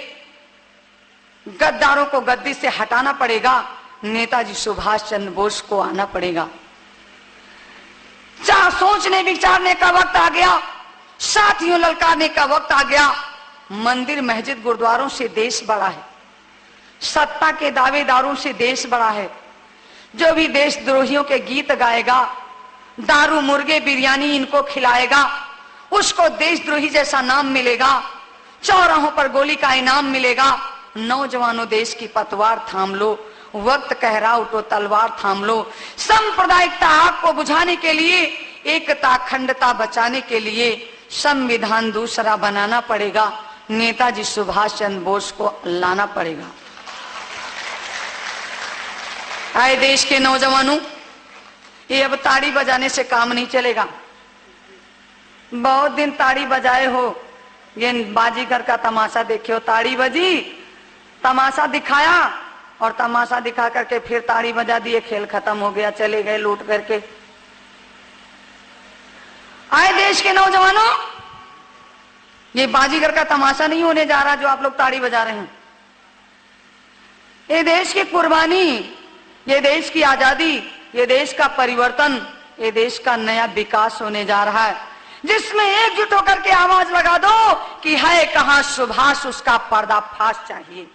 गद्दारों को गद्दी से हटाना पड़ेगा। नेताजी सुभाष चंद्र बोस को आना पड़ेगा। चाह सोचने विचारने का वक्त आ गया, साथियों ललकारने का वक्त आ गया। मंदिर मस्जिद गुरुद्वारों से देश बड़ा है, सत्ता के दावेदारों से देश बड़ा है। जो भी देशद्रोहियों के गीत गाएगा, दारू मुर्गे बिरयानी इनको खिलाएगा, उसको देशद्रोही जैसा नाम मिलेगा, चौराहों पर गोली का इनाम मिलेगा। नौजवानों, देश की पतवार थाम लो, वक्त कह रहा उठो तलवार थाम लो। सांप्रदायिकता आग को बुझाने के लिए, एकता अखंडता बचाने के लिए संविधान दूसरा बनाना पड़ेगा। नेताजी सुभाष चंद्र बोस को लाना पड़ेगा। आए देश के नौजवानों, ये अब ताड़ी बजाने से काम नहीं चलेगा। बहुत दिन ताड़ी बजाए हो, ये बाजीगर का तमाशा देखे हो, ताड़ी बजी, तमाशा दिखाया और तमाशा दिखा करके फिर ताड़ी बजा दिए, खेल खत्म हो गया, चले गए लूट करके। आए देश के नौजवानों, ये बाजीगर का तमाशा नहीं होने जा रहा जो आप लोग ताड़ी बजा रहे हैं। ये देश की कुर्बानी, ये देश की आजादी, ये देश का परिवर्तन, ये देश का नया विकास होने जा रहा है, जिसमें एकजुट होकर के आवाज लगा दो कि है कहां सुभाष, उसका पर्दाफाश चाहिए।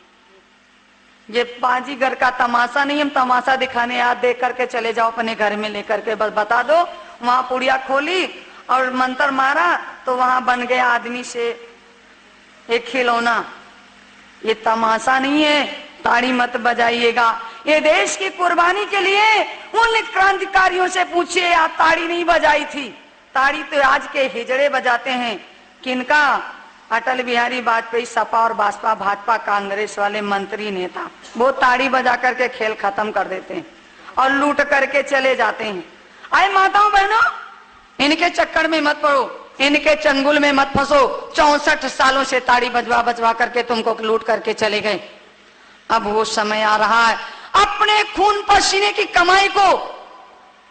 ये बाजीगर का तमाशा नहीं, हम तमाशा दिखाने याद देख करके चले जाओ अपने घर में लेकर के, बस बता दो वहां पुड़िया खोली और मंत्र मारा तो वहां बन गया आदमी से एक खिलौना। ये तमाशा नहीं है, ताड़ी मत बजाइएगा। ये देश की कुर्बानी के लिए उन क्रांतिकारियों से पूछिए, आप ताड़ी नहीं बजाई थी। ताड़ी तो आज के हिजड़े बजाते हैं। किनका? अटल बिहारी वाजपेयी, सपा और बसपा, भाजपा कांग्रेस वाले मंत्री नेता, वो ताड़ी बजा करके खेल खत्म कर देते हैं और लूट करके चले जाते हैं। आए माताओं बहनों, इनके चक्कर में मत पड़ो, इनके चंगुल में मत फंसो। 64 सालों से ताड़ी बजवा बजवा करके तुमको लूट करके चले गए। अब वो समय आ रहा है, अपने खून पसीने की कमाई को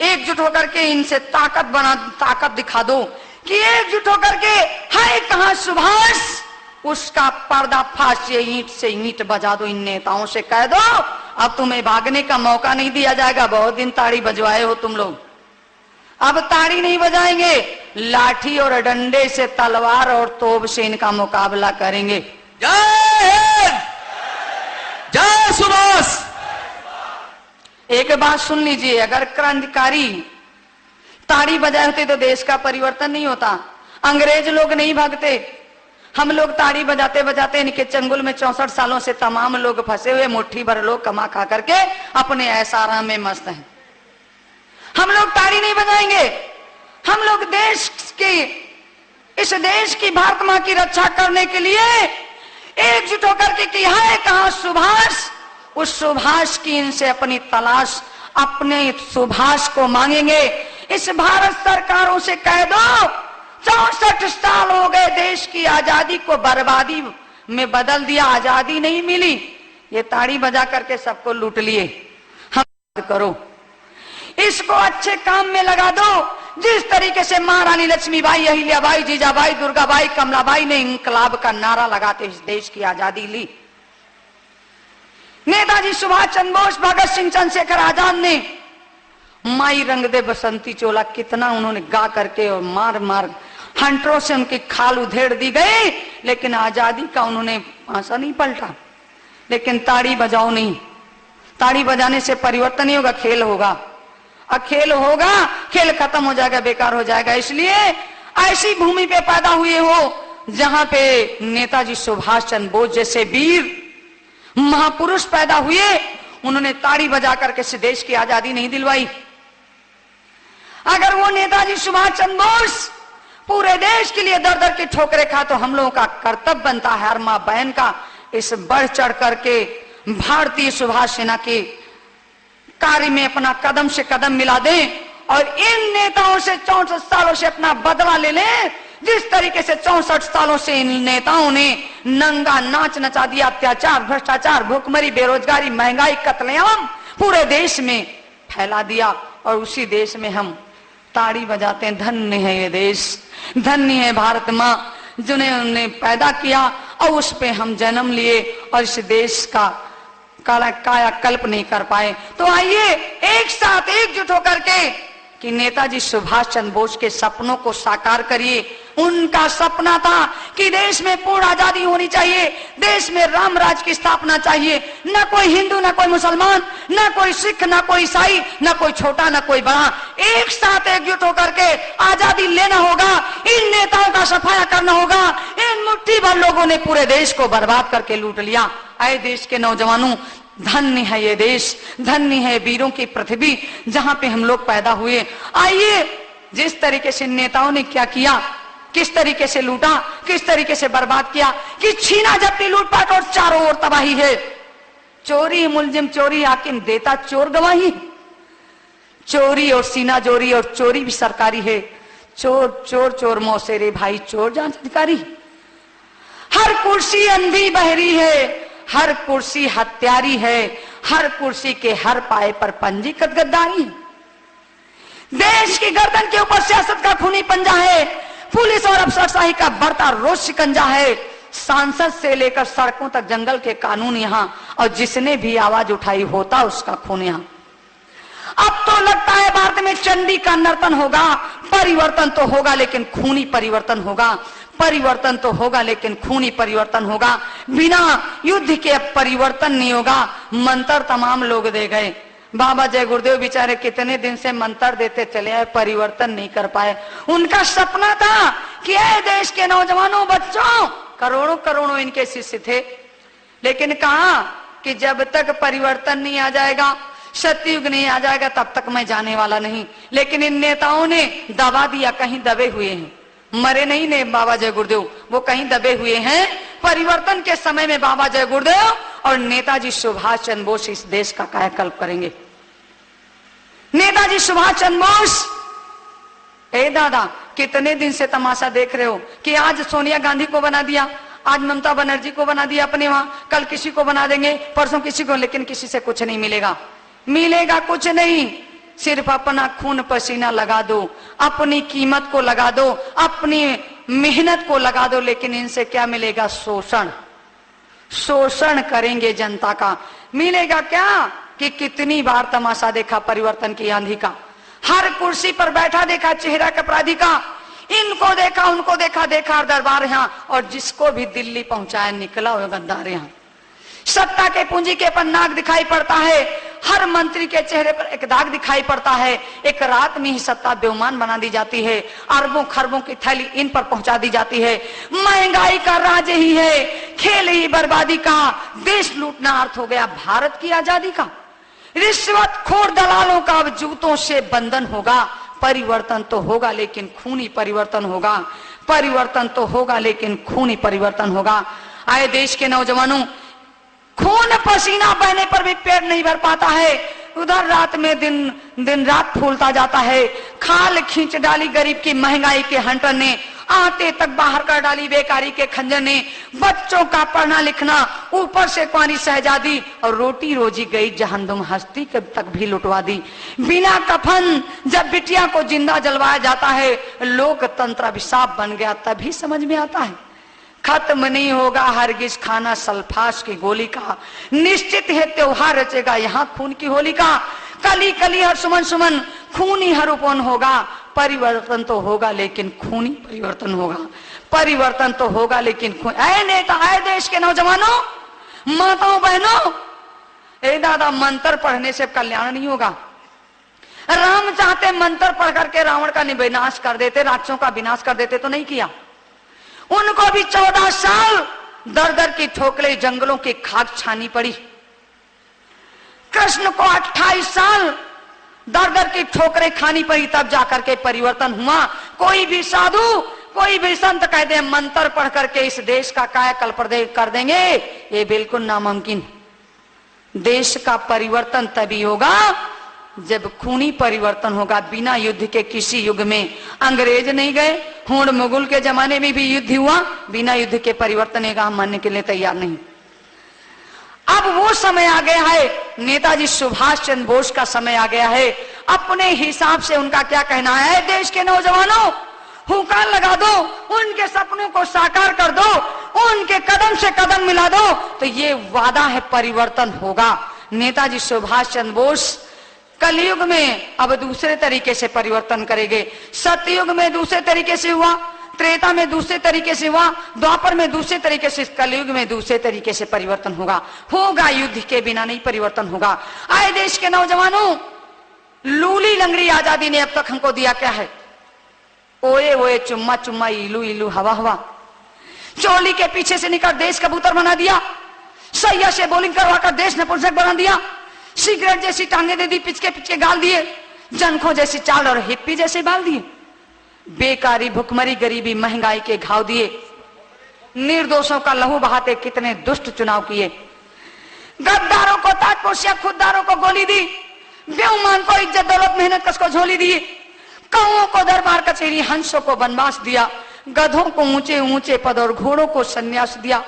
एकजुट होकर के इनसे ताकत दिखा दो कि एकजुट होकर के है कहां सुभाष, उसका पर्दाफाश ये ईंट से ईंट बजा दो। इन नेताओं से कह दो अब तुम्हें भागने का मौका नहीं दिया जाएगा। बहुत दिन ताड़ी बजवाए हो तुम लोग, अब ताड़ी नहीं बजाएंगे, लाठी और डंडे से, तलवार और तोप से इनका मुकाबला करेंगे। जय हिंद, जय सुभाष। एक बात सुन लीजिए, अगर क्रांतिकारी ताड़ी बजाए होते तो देश का परिवर्तन नहीं होता, अंग्रेज लोग नहीं भागते। हम लोग ताड़ी बजाते बजाते इनके चंगुल में 64 सालों से तमाम लोग फंसे हुए, मुट्ठी भर लोग कमा खा करके अपने ऐसा आराम में मस्त हैं। हम लोग ताड़ी नहीं बजाएंगे, हम लोग देश की, इस देश की, भारत मां की रक्षा करने के लिए एकजुट होकर के किया है। कहा सुभाष, उस सुभाष की इनसे अपनी तलाश, अपने सुभाष को मांगेंगे। इस भारत सरकारों से कह दो 64 साल हो गए देश की आजादी को बर्बादी में बदल दिया, आजादी नहीं मिली, ये ताड़ी बजा करके सबको लूट लिए। हम करो, इसको अच्छे काम में लगा दो। जिस तरीके से महारानी लक्ष्मीबाई, अहिल्याबाई, जीजाबाई, दुर्गाबाई, कमलाबाई ने इंकलाब का नारा लगाते इस देश की आजादी ली, नेताजी सुभाष चंद्र बोस, भगत सिंह, चंद्रशेखर आजाद ने माई रंग दे बसंती चोला कितना उन्होंने गा करके और मार मार हंटरों से उनकी खाल उधेड़ दी गई, लेकिन आजादी का उन्होंने पासा नहीं पलटा। लेकिन ताड़ी बजाओ नहीं, ताड़ी बजाने से परिवर्तन नहीं होगा, खेल होगा। और खेल होगा, खेल खत्म हो जाएगा, बेकार हो जाएगा। इसलिए ऐसी भूमि पे पैदा हुए हो जहां पे नेताजी सुभाष चंद्र बोस जैसे वीर महापुरुष पैदा हुए, उन्होंने ताड़ी बजा करके इस देश की आजादी नहीं दिलवाई। अगर वो नेताजी सुभाष चंद्र बोस पूरे देश के लिए दर दर की ठोकरें खा, तो हम लोगों का कर्तव्य बनता है, हर मां बहन का, इस बढ़ चढ़ करके भारतीय सुभाष सेना के कार्य में अपना कदम से कदम मिला दें और इन नेताओं से 64 सालों से अपना बदला ले लें। जिस तरीके से 64 सालों से इन नेताओं ने नंगा नाच नचा दिया, अत्याचार, भ्रष्टाचार, भूखमरी, बेरोजगारी, महंगाई, कत्लेआम पूरे देश में फैला दिया, और उसी देश में हम ताड़ी बजाते हैं। धन्य है ये देश, धन्य है भारत मां जिन्हें उन्होंने पैदा किया और उस पे हम जन्म लिए और इस देश का कायाकल्प नहीं कर पाए। तो आइए एक साथ एकजुट होकर के कि नेताजी सुभाष चंद्र बोस के सपनों को साकार करिए। उनका सपना था कि देश में पूर्ण आजादी होनी चाहिए, देश में राम राज्य की स्थापना चाहिए, न कोई हिंदू, न कोई मुसलमान, न कोई सिख, न कोई ईसाई, न कोई छोटा, न कोई बड़ा, एक साथ एकजुट होकर के आजादी लेना होगा। इन नेताओं का सफाया करना होगा। इन मुट्ठी भर लोगों ने पूरे देश को बर्बाद करके लूट लिया। आए देश के नौजवानों, धन्य है ये देश, धन्य है वीरों की पृथ्वी जहां पे हम लोग पैदा हुए। आइए जिस तरीके से नेताओं ने क्या किया, किस तरीके से लूटा, किस तरीके से बर्बाद किया, कि छीना झपटी, लूटपाट और चारों ओर तबाही है। चोरी मुलजिम चोरी, हाकिम देता चोर गवाही। चोरी और सीना जोरी और चोरी भी सरकारी है। चोर चोर चोर मौसेरे भाई, चोर जांच अधिकारी। हर कुर्सी अंधी बहरी है, हर कुर्सी हत्यारी है, हर कुर्सी के हर पाए पर पंजीकृत गद्दारी है। देश की गर्दन के ऊपर सियासत का खूनी पंजा है, पुलिस और अफसरशाही का बढ़ता रोज शिकंजा है। सांसद से लेकर सड़कों तक जंगल के कानून यहाँ, और जिसने भी आवाज उठाई होता उसका खून यहाँ। अब तो लगता है भारत में चंडी का नर्तन होगा। परिवर्तन तो होगा लेकिन खूनी परिवर्तन होगा। परिवर्तन तो होगा लेकिन खूनी परिवर्तन होगा। बिना युद्ध के अब परिवर्तन नहीं होगा। मंत्र तमाम लोग दे गए। बाबा जय गुरुदेव बेचारे कितने दिन से मंत्र देते चले आए, परिवर्तन नहीं कर पाए। उनका सपना था कि ऐ देश के नौजवानों, बच्चों, करोड़ों करोड़ों इनके शिष्य थे, लेकिन कहा कि जब तक परिवर्तन नहीं आ जाएगा, सतयुग नहीं आ जाएगा, तब तक मैं जाने वाला नहीं। लेकिन इन नेताओं ने दबा दिया, कहीं दबे हुए हैं, मरे नहीं ने बाबा जय गुरुदेव, वो कहीं दबे हुए हैं। परिवर्तन के समय में बाबा जय गुरुदेव और नेताजी सुभाष चंद्र बोस इस देश का कायाकल्प करेंगे। नेताजी सुभाष चंद्र बोस, ए दादा, कितने दिन से तमाशा देख रहे हो कि आज सोनिया गांधी को बना दिया, आज ममता बनर्जी को बना दिया अपने वहां, कल किसी को बना देंगे, परसों किसी को, लेकिन किसी से कुछ नहीं मिलेगा। मिलेगा कुछ नहीं, सिर्फ अपना खून पसीना लगा दो, अपनी कीमत को लगा दो, अपनी मेहनत को लगा दो, लेकिन इनसे क्या मिलेगा? शोषण। शोषण करेंगे जनता का। मिलेगा क्या कि कितनी बार तमाशा देखा परिवर्तन की आंधी का, हर कुर्सी पर बैठा देखा चेहरा के अपराधी का, इनको देखा उनको देखा, देखा दरबार यहाँ, और जिसको भी दिल्ली पहुंचाया निकला हुआ गद्दार यहाँ। सत्ता के पूंजी के पर नाक दिखाई पड़ता है, हर मंत्री के चेहरे पर एक दाग दिखाई पड़ता है। एक रात में ही सत्ता बेईमान बना दी जाती है, अरबों खरबों की थैली इन पर पहुंचा दी जाती है। महंगाई का राज ही है, खेल ही बर्बादी का, देश लूटना अर्थ हो गया भारत की आजादी का। रिश्वतखोर दलालों का अब जूतों से बंधन होगा। परिवर्तन तो होगा लेकिन खूनी परिवर्तन होगा, परिवर्तन तो होगा लेकिन खूनी परिवर्तन होगा। आए देश के नौजवानों, खून पसीना बहने पर भी पेट नहीं भर पाता है, उधर रात में दिन रात फूलता जाता है। खाल खींच डाली गरीब की महंगाई के हंटर ने, आटे तक बाहर कर डाली बेकारी के खंजर ने। बच्चों का पढ़ना लिखना, ऊपर से कुंवारी शहजादी, और रोटी रोजी गई जहन्नुम हस्ती तक भी लुटवा दी। बिना कफन जब बिटिया को जिंदा जलवाया जाता है, लोकतंत्र अभिशाप बन गया तभी समझ में आता है। खत्म नहीं होगा हरगिज खाना सल्फास की गोली का, निश्चित है त्योहार रचेगा यहाँ खून की होली का। कली कली हर सुमन सुमन, खूनी हर उपवन होगा। परिवर्तन तो होगा लेकिन खूनी परिवर्तन होगा, परिवर्तन तो होगा लेकिन खून। ऐ नेता, ऐ देश के नौजवानों, माताओं बहनों, ए दादा, मंत्र पढ़ने से कल्याण नहीं होगा। राम चाहते मंत्र पढ़ करके रावण का विनाश कर देते, राक्षसों का विनाश कर देते, तो नहीं किया। उनको भी 14 साल दर दर की ठोकरे जंगलों की खाक छानी पड़ी। कृष्ण को 28 साल दर दर की ठोकरें खानी पड़ी, तब जाकर के परिवर्तन हुआ। कोई भी साधु, कोई भी संत कह दे मंत्र पढ़ करके इस देश का कायाकल्प कर देंगे, ये बिल्कुल नामुमकिन। देश का परिवर्तन तभी होगा जब खूनी परिवर्तन होगा। बिना युद्ध के किसी युग में अंग्रेज नहीं गए, होड़ मुगल के जमाने में भी युद्ध हुआ, बिना युद्ध के परिवर्तन का हम मानने के लिए तैयार नहीं। अब वो समय आ गया है, नेताजी सुभाष चंद्र बोस का समय आ गया है। अपने हिसाब से उनका क्या कहना है, देश के नौजवानों, हुक्का लगा दो, उनके सपनों को साकार कर दो, उनके कदम से कदम मिला दो, तो ये वादा है परिवर्तन होगा। नेताजी सुभाष चंद्र बोस कलयुग में अब दूसरे तरीके से परिवर्तन करेंगे। सतयुग में दूसरे तरीके से हुआ, त्रेता में दूसरे तरीके से हुआ, द्वापर में दूसरे तरीके से, कलयुग में दूसरे तरीके से परिवर्तन होगा। होगा युद्ध के बिना नहीं परिवर्तन होगा। आए देश के नौजवानों, लूली लंगड़ी आजादी ने अब तक हमको दिया क्या है? ओए ओए चुम्मा चुम्मा, इलू इलू हवा हवा। चोली के पीछे से निकल देश कबूतर बना दिया, सैया से बोलिंग करवाकर देश नपुंसक बना दिया, सिगरेट जैसी टांगे दे दी, पिचके पिचके गाल दिए, जनखों जैसी चाल और हिप्पी जैसे बाल दिए, बेकारी भुखमरी गरीबी महंगाई के घाव दिए, निर्दोषों का लहू बहाते कितने दुष्ट चुनाव किए, गद्दारों को ताजपोशिया, खुददारों को गोली दी, बेईमान को इज्जत दौलत मेहनत कस को झोली दी, कौओं को दरबार कचहरी, हंसों को वनवास दिया, गधों को ऊंचे ऊंचे पद और घोड़ों को संन्यास दिया।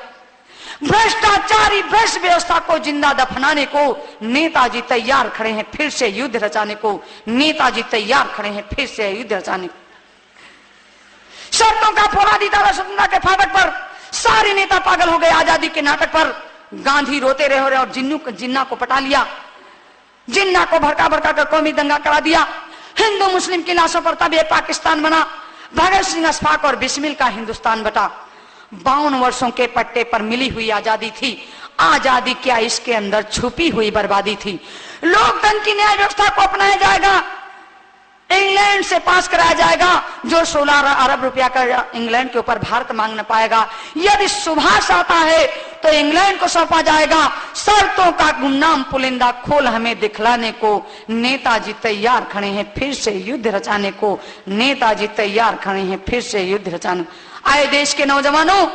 भ्रष्टाचारी भ्रष्ट व्यवस्था को जिंदा दफनाने को नेताजी तैयार खड़े हैं, फिर से युद्ध रचाने को नेताजी तैयार खड़े हैं, फिर से युद्ध रचाने को। शर्तों का फोड़ा दी था स्वतंत्रता के फाटक पर, सारे नेता पागल हो गए आजादी के नाटक पर। गांधी रोते रहे और जिन्ना को पटा लिया, जिन्ना को भड़का भड़का कर कौमी दंगा करा दिया। हिंदू मुस्लिम की लाशों पर तब ये पाकिस्तान बना। भगत सिंह अशफाक और बिस्मिल का हिंदुस्तान बटा। 52 वर्षों के पट्टे पर मिली हुई आजादी थी। आजादी क्या, इसके अंदर छुपी हुई बर्बादी थी। लोकतंत्र की न्याय व्यवस्था को अपनाया जाएगा, इंग्लैंड से पास कराया जाएगा, जो 16 अरब रुपया का इंग्लैंड के ऊपर भारत मांग न पाएगा। यदि सुभाष आता है तो इंग्लैंड को सौंपा जाएगा। शर्तों का गुमनाम पुलिंदा खोल हमें दिखलाने को नेताजी तैयार खड़े हैं, फिर से युद्ध रचाने को नेताजी तैयार खड़े हैं, फिर से युद्ध रचाने। आए देश के नौजवानों,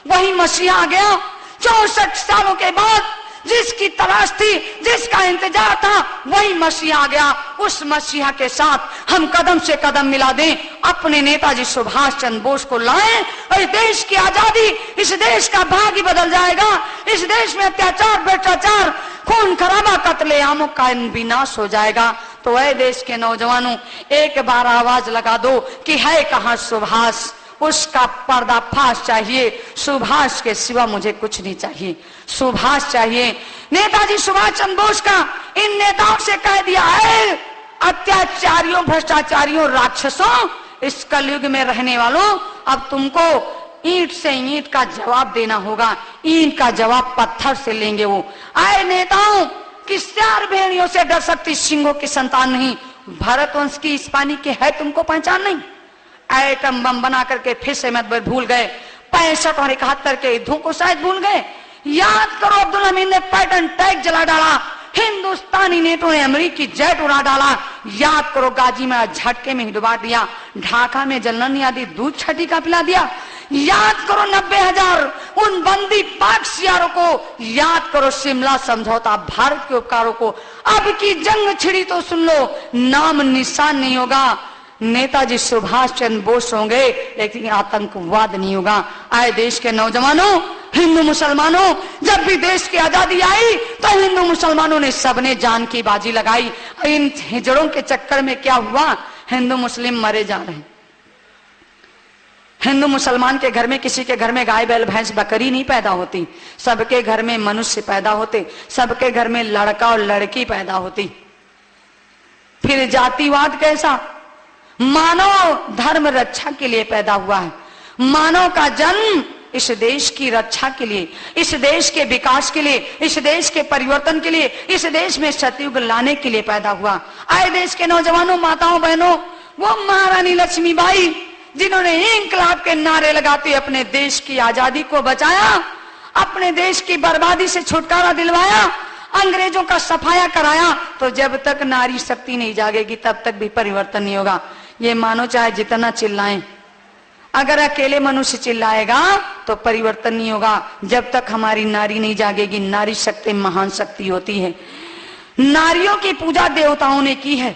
वही मसीहा आ गया 64 सालों के बाद, जिसकी तलाश थी, जिसका इंतजार था, वही मसीहा आ गया। उस मसीहा के साथ हम कदम से कदम मिला दें, अपने नेताजी सुभाष चंद्र बोस को लाएं और देश की आजादी, इस देश का भाग्य बदल जाएगा। इस देश में अत्याचार भ्रष्टाचार खून खराबा कत्लेआमों का विनाश हो जाएगा। तो वह देश के नौजवानों, एक बार आवाज लगा दो कि है कहां सुभाष, उसका पर्दाफाश चाहिए। सुभाष के सिवा मुझे कुछ नहीं चाहिए, सुभाष चाहिए। नेताजी सुभाष चंद्र बोस का इन नेताओं से कह दिया है, अत्याचारियों, भ्रष्टाचारियों, राक्षसों, इस कलयुग में रहने वालों, अब तुमको ईंट से ईंट का जवाब देना होगा। ईंट का जवाब पत्थर से लेंगे वो। आए नेताओं, किससे और भेड़ियों से डर सकती सिंहों की संतान नहीं। भारत वंश की इस पानी के है तुमको पहचान नहीं। एटम बम बना करके फिर से मत भूल गए। 65 और 71 के युद्धों को शायद भूल गए। याद करो, अब्दुल हमीद ने पैटर्न टैंक जला डाला, हिंदुस्तानी नेटों ने अमेरिकी जेट उड़ा डाला। याद करो, गाजी में झटके में ही डुबा दिया, ढाका में जलननी आदि दूध छठी का पिला दिया। याद करो 90,000 उन बंदी पाक सियारों को। याद करो शिमला समझौता, भारत के उपकारों को। अब की जंग छिड़ी तो सुन लो, नाम निशान नहीं होगा। नेताजी सुभाष चंद्र बोस होंगे, लेकिन आतंकवाद नहीं होगा। आए देश के नौजवानों, हिंदू मुसलमानों, जब भी देश की आजादी आई तो हिंदू मुसलमानों ने सबने जान की बाजी लगाई। इन हिजड़ों के चक्कर में क्या हुआ, हिंदू मुस्लिम मरे जा रहे हैं। हिंदू मुसलमान के घर में, किसी के घर में गाय बैल भैंस बकरी नहीं पैदा होती, सबके घर में मनुष्य पैदा होते, सबके घर में लड़का और लड़की पैदा होती। फिर जातिवाद कैसा? मानव धर्म रक्षा के लिए पैदा हुआ है। मानव का जन्म इस देश की रक्षा के लिए, इस देश के विकास के लिए, इस देश के परिवर्तन के लिए, इस देश में सतयुग लाने के लिए पैदा हुआ। आए देश के नौजवानों, माताओं, बहनों, वो महारानी लक्ष्मीबाई जिन्होंने इंकलाब के नारे लगाते अपने देश की आजादी को बचाया, अपने देश की बर्बादी से छुटकारा दिलवाया, अंग्रेजों का सफाया कराया। तो जब तक नारी शक्ति नहीं जागेगी तब तक भी परिवर्तन नहीं होगा। ये मानो चाहे जितना चिल्लाएं, अगर अकेले मनुष्य चिल्लाएगा तो परिवर्तन नहीं होगा। जब तक हमारी नारी नहीं जागेगी, नारी शक्ति महान शक्ति होती है। नारियों की पूजा देवताओं ने की है,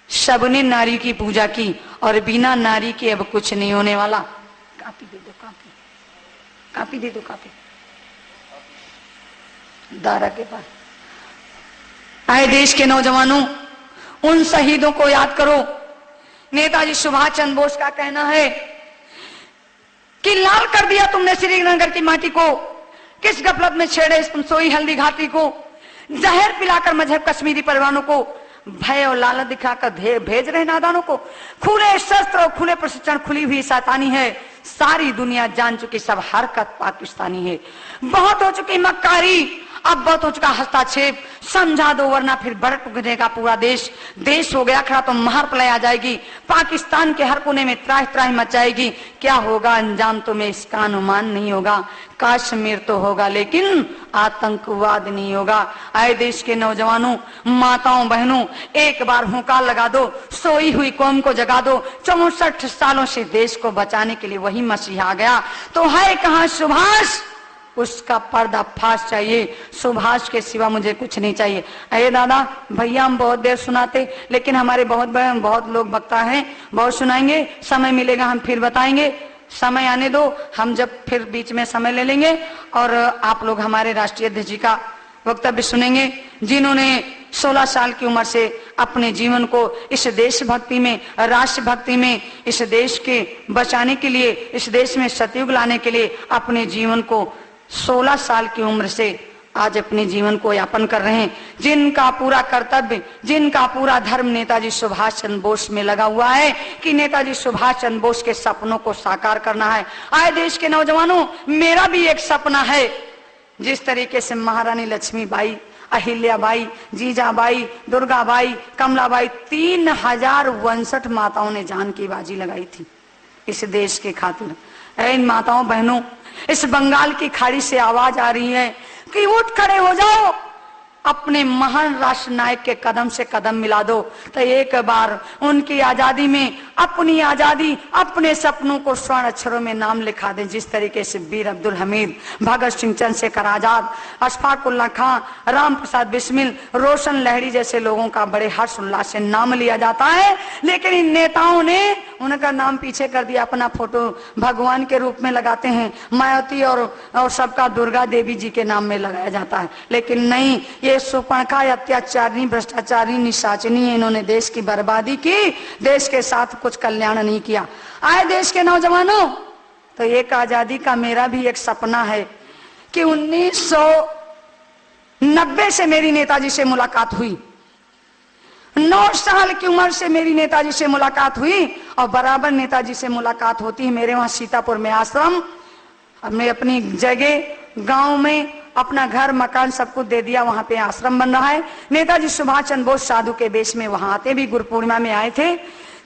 सबने नारी की पूजा की, और बिना नारी के अब कुछ नहीं होने वाला। कापी दे दो, कापी, कापी दे दो, कापी दारा के पास। आए देश के नौजवानों, उन शहीदों को याद करो। नेताजी सुभाष चंद्र बोस का कहना है कि लाल कर दिया तुमने श्रीनगर की माटी को, किस गफलत में छेड़े सोई हल्दी घाटी को, जहर पिलाकर मजहब कश्मीरी परिवारों को, भय और लालच दिखाकर भेज रहे नादानों को। खुले शस्त्र और खुले प्रशिक्षण, खुली हुई शैतानी है, सारी दुनिया जान चुकी सब हरकत पाकिस्तानी है। बहुत हो चुकी मक्कारी, अब बहुत हो चुका हस्तक्षेप, समझा दो वरना फिर भड़क गिरेगा पूरा देश। देश हो गया खड़ा तो महाप्रलय आ जाएगी, पाकिस्तान के हर कोने में त्राही त्राही मच जाएगी। क्या होगा अंजाम तुम्हें इसका अनुमान नहीं होगा। कश्मीर तो होगा लेकिन आतंकवाद नहीं होगा। आए देश के नौजवानों, माताओं, बहनों, एक बार हुंकार लगा दो, सोई हुई कौम को जगा दो। 64 सालों से देश को बचाने के लिए वही मसीहा आ गया, तो है कहां सुभाष? उसका पर्दाफाश चाहिए। सुभाष के सिवा मुझे कुछ नहीं चाहिए। अरे दादा भैया, हम बहुत देर सुनाते, लेकिन हमारे बहुत लोग वक्ता हैं, बहुत सुनाएंगे, समय मिलेगा हम फिर बताएंगे। समय आने दो, हम जब फिर बीच में समय ले लेंगे और आप लोग हमारे राष्ट्रीय अध्यक्ष जी का वक्तव्य सुनेंगे, जिन्होंने 16 साल की उम्र से अपने जीवन को इस देशभक्ति में, राष्ट्रभक्ति में, इस देश के बचाने के लिए, इस देश में सतयुग लाने के लिए अपने जीवन को 16 साल की उम्र से आज अपने जीवन को यापन कर रहे हैं। जिनका पूरा कर्तव्य, जिनका पूरा धर्म नेताजी सुभाष चंद्र बोस में लगा हुआ है कि नेताजी सुभाष चंद्र बोस के सपनों को साकार करना है। आए देश के नौजवानों, मेरा भी एक सपना है, जिस तरीके से महारानी लक्ष्मीबाई, अहिल्याबाई, जीजाबाई, दुर्गाबाई, कमलाबाई, 3062 माताओं ने जान की बाजी लगाई थी इस देश के खातिर। इन माताओं, बहनों, इस बंगाल की खाड़ी से आवाज आ रही है कि उठ खड़े हो जाओ, अपने महान राष्ट्र नायक के कदम से कदम मिला दो। तो एक बार उनकी आजादी में अपनी आजादी, अपने सपनों को स्वर्ण अक्षरों में नाम लिखा दें, जिस तरीके से वीर अब्दुल हमीद, भगत सिंह, चंद्रशेखर आजाद, अशफाक उल्लाह खां, राम प्रसाद बिस्मिल, रोशन लहड़ी जैसे लोगों का बड़े हर्ष उल्लास से नाम लिया जाता है। लेकिन इन नेताओं ने उनका नाम पीछे कर दिया, अपना फोटो भगवान के रूप में लगाते हैं, मायावती और सबका दुर्गा देवी जी के नाम में लगाया जाता है। लेकिन नहीं, ये सुपर्णखा, अत्याचारी, भ्रष्टाचारी, निशाचनी है। इन्होंने देश की बर्बादी की, देश के साथ कुछ कल्याण नहीं किया। आए देश के नौजवानों, तो एक आजादी का मेरा भी एक सपना है कि 1990 से मेरी नेताजी से मुलाकात हुई, 9 साल की उम्र से मेरी नेताजी से मुलाकात हुई और बराबर नेताजी से मुलाकात होती है। मेरे वहां सीतापुर में आश्रम, हमने अपनी जगह गांव में अपना घर मकान सब कुछ दे दिया, वहां पे आश्रम बन रहा है। नेताजी सुभाष चंद्र बोस साधु के बेश में वहां आते भी, गुरु पूर्णिमा में आए थे।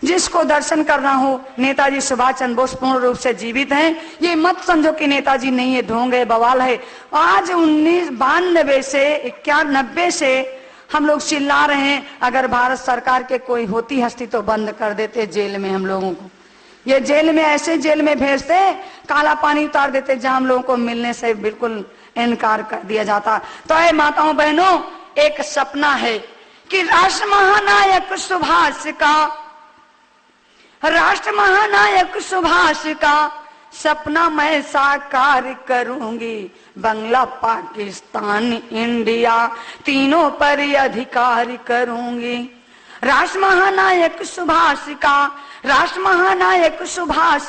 जिसको दर्शन करना हो, नेताजी सुभाष चंद्र बोस पूर्ण रूप से जीवित हैं। ये मत समझो कि नेताजी नहीं है, ढोंग है, बवाल है। आज 1992 से 91 से हम लोग चिल्ला रहे हैं, अगर भारत सरकार के कोई होती हस्ती तो बंद कर देते जेल में हम लोगों को। ये जेल में ऐसे जेल में भेजते, काला पानी उतार देते जहां हम लोगों को मिलने से बिल्कुल इनकार कर दिया जाता। तो ऐ माताओं बहनों, एक सपना है कि राष्ट्र महानायक सुभाष का सपना मैं साकार करूंगी। बांग्ला पाकिस्तान इंडिया तीनों पर अधिकार करूंगी। राष्ट्र महानायक सुभाष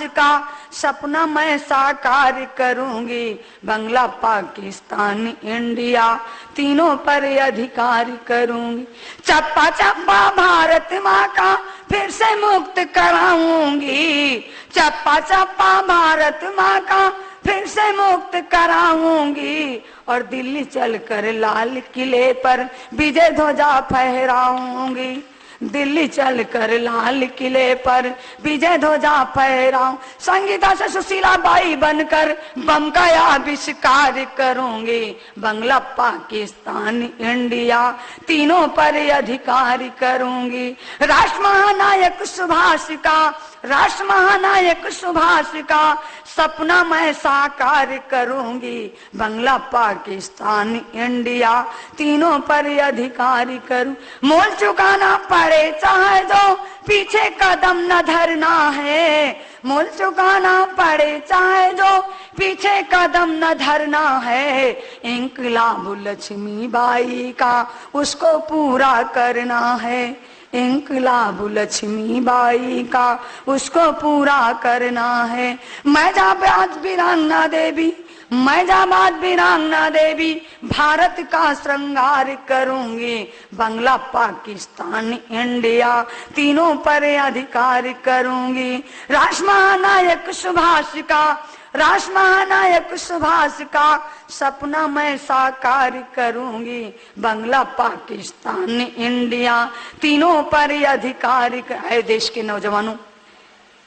का सपना मैं साकार करूंगी। बांग्ला पाकिस्तान इंडिया तीनों पर अधिकार करूंगी। चप्पा चप्पा भारत माँ का फिर से मुक्त कराऊंगी। चप्पा चप्पा भारत माँ का फिर से मुक्त कराऊंगी। और दिल्ली चलकर लाल किले पर विजय ध्वजा फहराऊंगी। दिल्ली चलकर लाल किले पर विजय ध्वजा फहराऊं। संगीता से सुशीला बाई बनकर बम का आविष्कार करूंगी। बांग्ला पाकिस्तान इंडिया तीनों पर अधिकार करूंगी। राष्ट्र महानायक सुभाष का सपना मैं साकार करूंगी। बांग्ला पाकिस्तान इंडिया तीनों पर अधिकार करूं। मोल चुकाना पड़े चाहे जो पीछे कदम न धरना है। मोल चुकाना पड़े चाहे जो पीछे कदम न धरना है। इंकलाब लक्ष्मीबाई का उसको पूरा करना है। इंकलाब लक्ष्मीबाई का उसको पूरा करना है। मैं जाबाज वीरांगना देवी भारत का श्रृंगार करूंगी। बांग्ला पाकिस्तान इंडिया तीनों पर अधिकार करूंगी। राष्ट्र महानायक सुभाष का सपना मैं साकार करूंगी। बांग्ला पाकिस्तान इंडिया तीनों पर अधिकार है। देश के नौजवानों,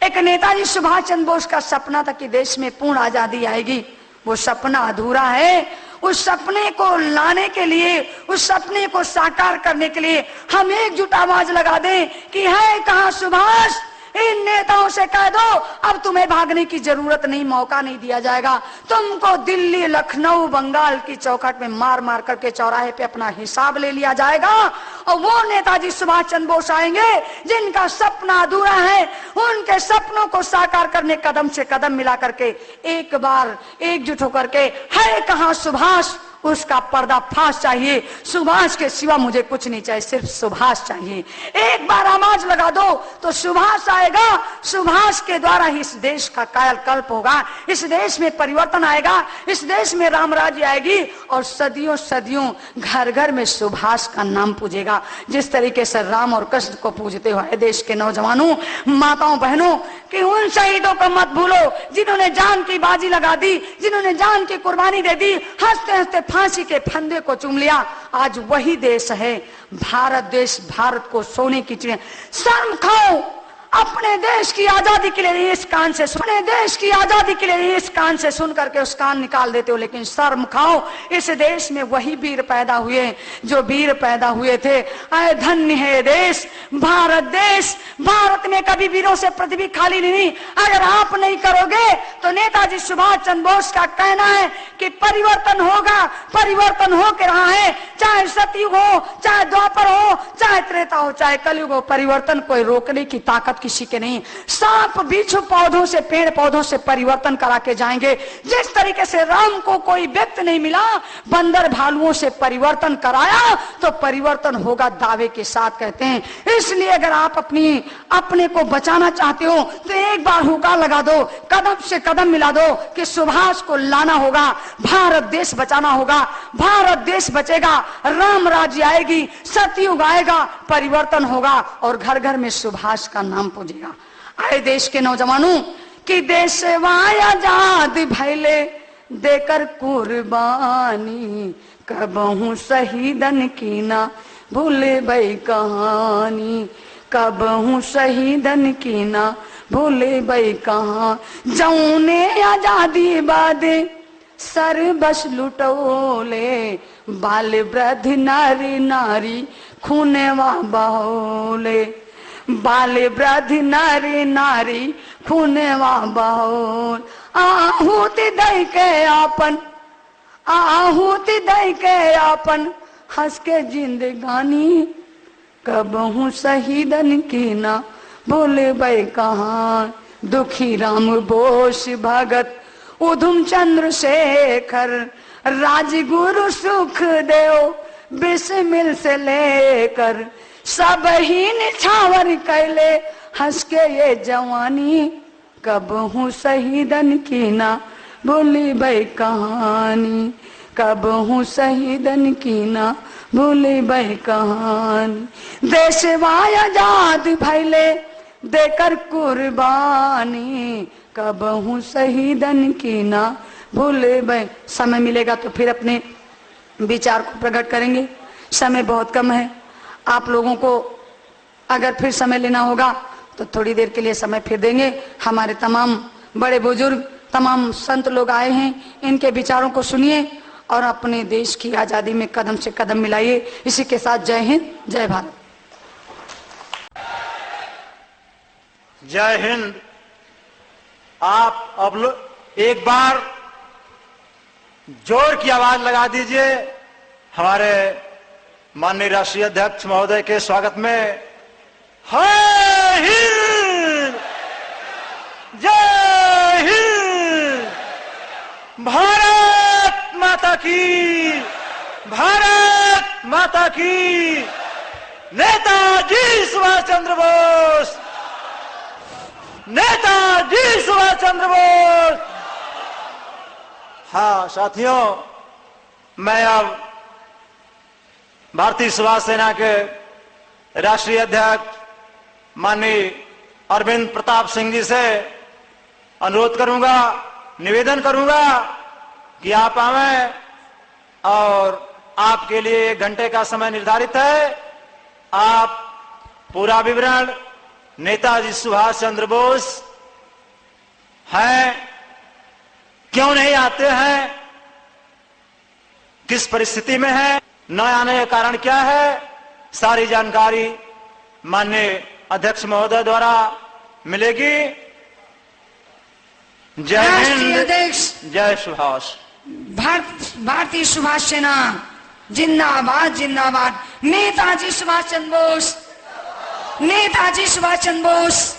एक नेताजी सुभाष चंद्र बोस का सपना था कि देश में पूर्ण आजादी आएगी। वो सपना अधूरा है। उस सपने को लाने के लिए, उस सपने को साकार करने के लिए हम एकजुट आवाज लगा दें कि है कहां सुभाष। इन नेताओं से कह दो अब तुम्हें भागने की जरूरत नहीं, मौका नहीं दिया जाएगा। तुमको दिल्ली, लखनऊ, बंगाल की चौखट में मार मार करके चौराहे पे अपना हिसाब ले लिया जाएगा। और वो नेताजी सुभाष चंद्र बोस आएंगे जिनका सपना अधूरा है। उनके सपनों को साकार करने कदम से कदम मिला करके एक बार एकजुट होकर के है कहां सुभाष, उसका पर्दाफाश चाहिए। सुभाष के सिवा मुझे कुछ नहीं चाहिए, सिर्फ सुभाष चाहिए। एक बार आवाज लगा दो तो सुभाष आएगा। सुभाष के द्वारा ही इस देश का कायाकल्प होगा, इस देश में परिवर्तन आएगा, इस देश में राम राज्य आएगी और सदियों सदियों घर घर में सुभाष का नाम पूजेगा। जिस तरीके से राम और कृष्ण को पूजते हुए देश के नौजवानों, माताओं, बहनों, कि उन शहीदों को मत भूलो जिन्होंने जान की बाजी लगा दी, जिन्होंने जान की कुर्बानी दे दी, हंसते हंसते फांसी के फंदे को चूम लिया। आज वही देश है भारत देश। भारत को सोने की चिड़िया। शर्म खाओ, अपने देश की आजादी के लिए इस कान से अपने देश की आजादी के लिए इस कान से सुन करके उस कान निकाल देते हो। लेकिन शर्म खाओ, इस देश में वही वीर पैदा हुए जो वीर पैदा हुए थे। अरे धन्य है देश, भारत देश। भारत में कभी वीरों से पृथ्वी खाली नहीं। अगर आप नहीं करोगे तो नेताजी सुभाष चंद्र बोस का कहना है कि परिवर्तन होगा, परिवर्तन हो के रहा है। चाहे सतयुग हो, चाहे द्वापर हो, चाहे त्रेता हो, चाहे कलयुग हो, परिवर्तन कोई रोकने की ताकत किसी के नहीं। सांप बिच्छू पौधों से, पेड़ पौधों से परिवर्तन करा के जाएंगे। जिस तरीके से राम को कोई व्यक्ति नहीं मिला, बंदर भालुओं से परिवर्तन कराया तो परिवर्तन होगा, दावे के साथ कहते हैं। इसलिए अगर आप अपनी अपने को बचाना चाहते हो तो एक बार हुक्का लगा दो, कदम से कदम मिला दो कि सुभाष को लाना होगा, भारत देश बचाना होगा। भारत देश बचेगा, राम राज्य आएगी, सतयुग आएगा, परिवर्तन होगा और घर घर में सुभाष का नाम पूजेगा। आए देश के नौजवानों कि देशवा आजाद भैले देकर कुर्बानी, कबहू शहीदन की ना भूले बई कहानी, कबहू शहीदन की ना भूले बई कहाँ। जौने आजादी बादे सर बस लुटोले, बाल वृद्ध नारी नारी खूनेवा बहोले, बाल वृद्ध नारी नारी खूनेवा बहोल। आहुति दई के आपन, आहुति दई के आपन हंस के जिंदगानी, कबहू शहीदन की ना भूले बई कहाँ। दुखी राम बोस भगत उधम चंद्रशेखर, राजगुरु सुखदेव बिस्मिल से लेकर सब ही निछावर कैले हंस के ये जवानी, कबहू शहीदन की ना भूली बई कहानी, कबहू शहीदन की ना भूली बई कहानी। देशवा आजाद भैले देकर कुर्बानी, कबहू शहीदन की ना भूले बई। समय मिलेगा तो फिर अपने विचार को प्रकट करेंगे, समय बहुत कम है। आप लोगों को अगर फिर समय लेना होगा तो थोड़ी देर के लिए समय फिर देंगे। हमारे तमाम बड़े बुजुर्ग, तमाम संत लोग आए हैं, इनके विचारों को सुनिए और अपने देश की आजादी में कदम से कदम मिलाइए। इसी के साथ जय हिंद, जय भारत। जय हिंद। आप अब एक बार जोर की आवाज लगा दीजिए हमारे माननीय राष्ट्रीय अध्यक्ष महोदय के स्वागत में। जय हिंद, जय हिंद, भारत माता की, भारत माता की, नेताजी सुभाष चंद्र बोस, नेताजी सुभाष चंद्र बोस। हाँ साथियों, मैं अब भारतीय सुभाष सेना के राष्ट्रीय अध्यक्ष माननीय अरविंद प्रताप सिंह जी से अनुरोध करूंगा, निवेदन करूंगा कि आप आवें और आपके लिए 1 घंटे का समय निर्धारित है। आप पूरा विवरण नेताजी सुभाष चंद्र बोस हैं, क्यों नहीं आते हैं, किस परिस्थिति में है, न आने का कारण क्या है, सारी जानकारी माननीय अध्यक्ष महोदय द्वारा मिलेगी। जय हिंद, अध्यक्ष जय सुभाष। भारतीय सुभाष सेना जिंदाबाद, जिंदाबाद। नेताजी सुभाष चंद्र बोस, नेताजी सुभाष चंद्र बोस।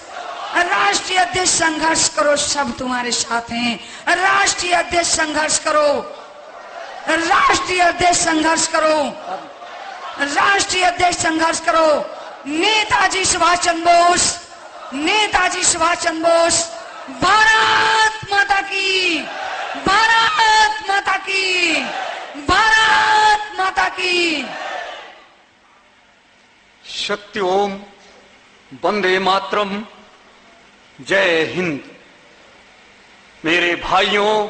राष्ट्रीय अध्यक्ष संघर्ष करो, सब तुम्हारे साथ हैं। राष्ट्रीय अध्यक्ष संघर्ष करो, राष्ट्रीय अध्यक्ष संघर्ष करो, राष्ट्रीय अध्यक्ष संघर्ष करो। नेताजी सुभाष चंद्र बोस, नेताजी सुभाष चंद्र बोस। भारत माता की, भारत माता की, भारत माता की। शक्ति ओम, वंदे मातरम, जय हिंद। मेरे भाइयों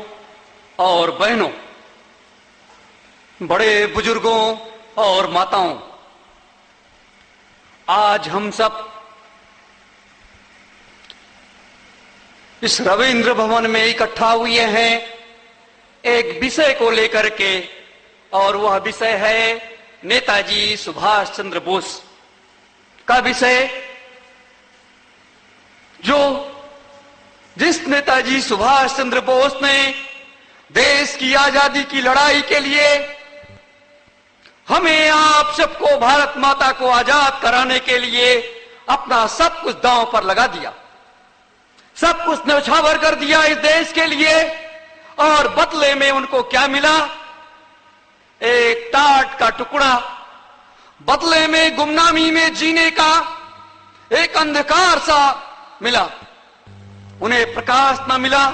और बहनों, बड़े बुजुर्गों और माताओं, आज हम सब इस रविंद्र भवन में इकट्ठा हुए हैं एक विषय को लेकर के, और वह विषय है नेताजी सुभाष चंद्र बोस का विषय। जो जिस नेताजी सुभाष चंद्र बोस ने देश की आजादी की लड़ाई के लिए हमें, आप सबको, भारत माता को आजाद कराने के लिए अपना सब कुछ दांव पर लगा दिया, सब कुछ न्यौछावर कर दिया इस देश के लिए। और बदले में उनको क्या मिला? एक टाट का टुकड़ा। बदले में गुमनामी में जीने का एक अंधकार सा मिला, उन्हें प्रकाश न मिला,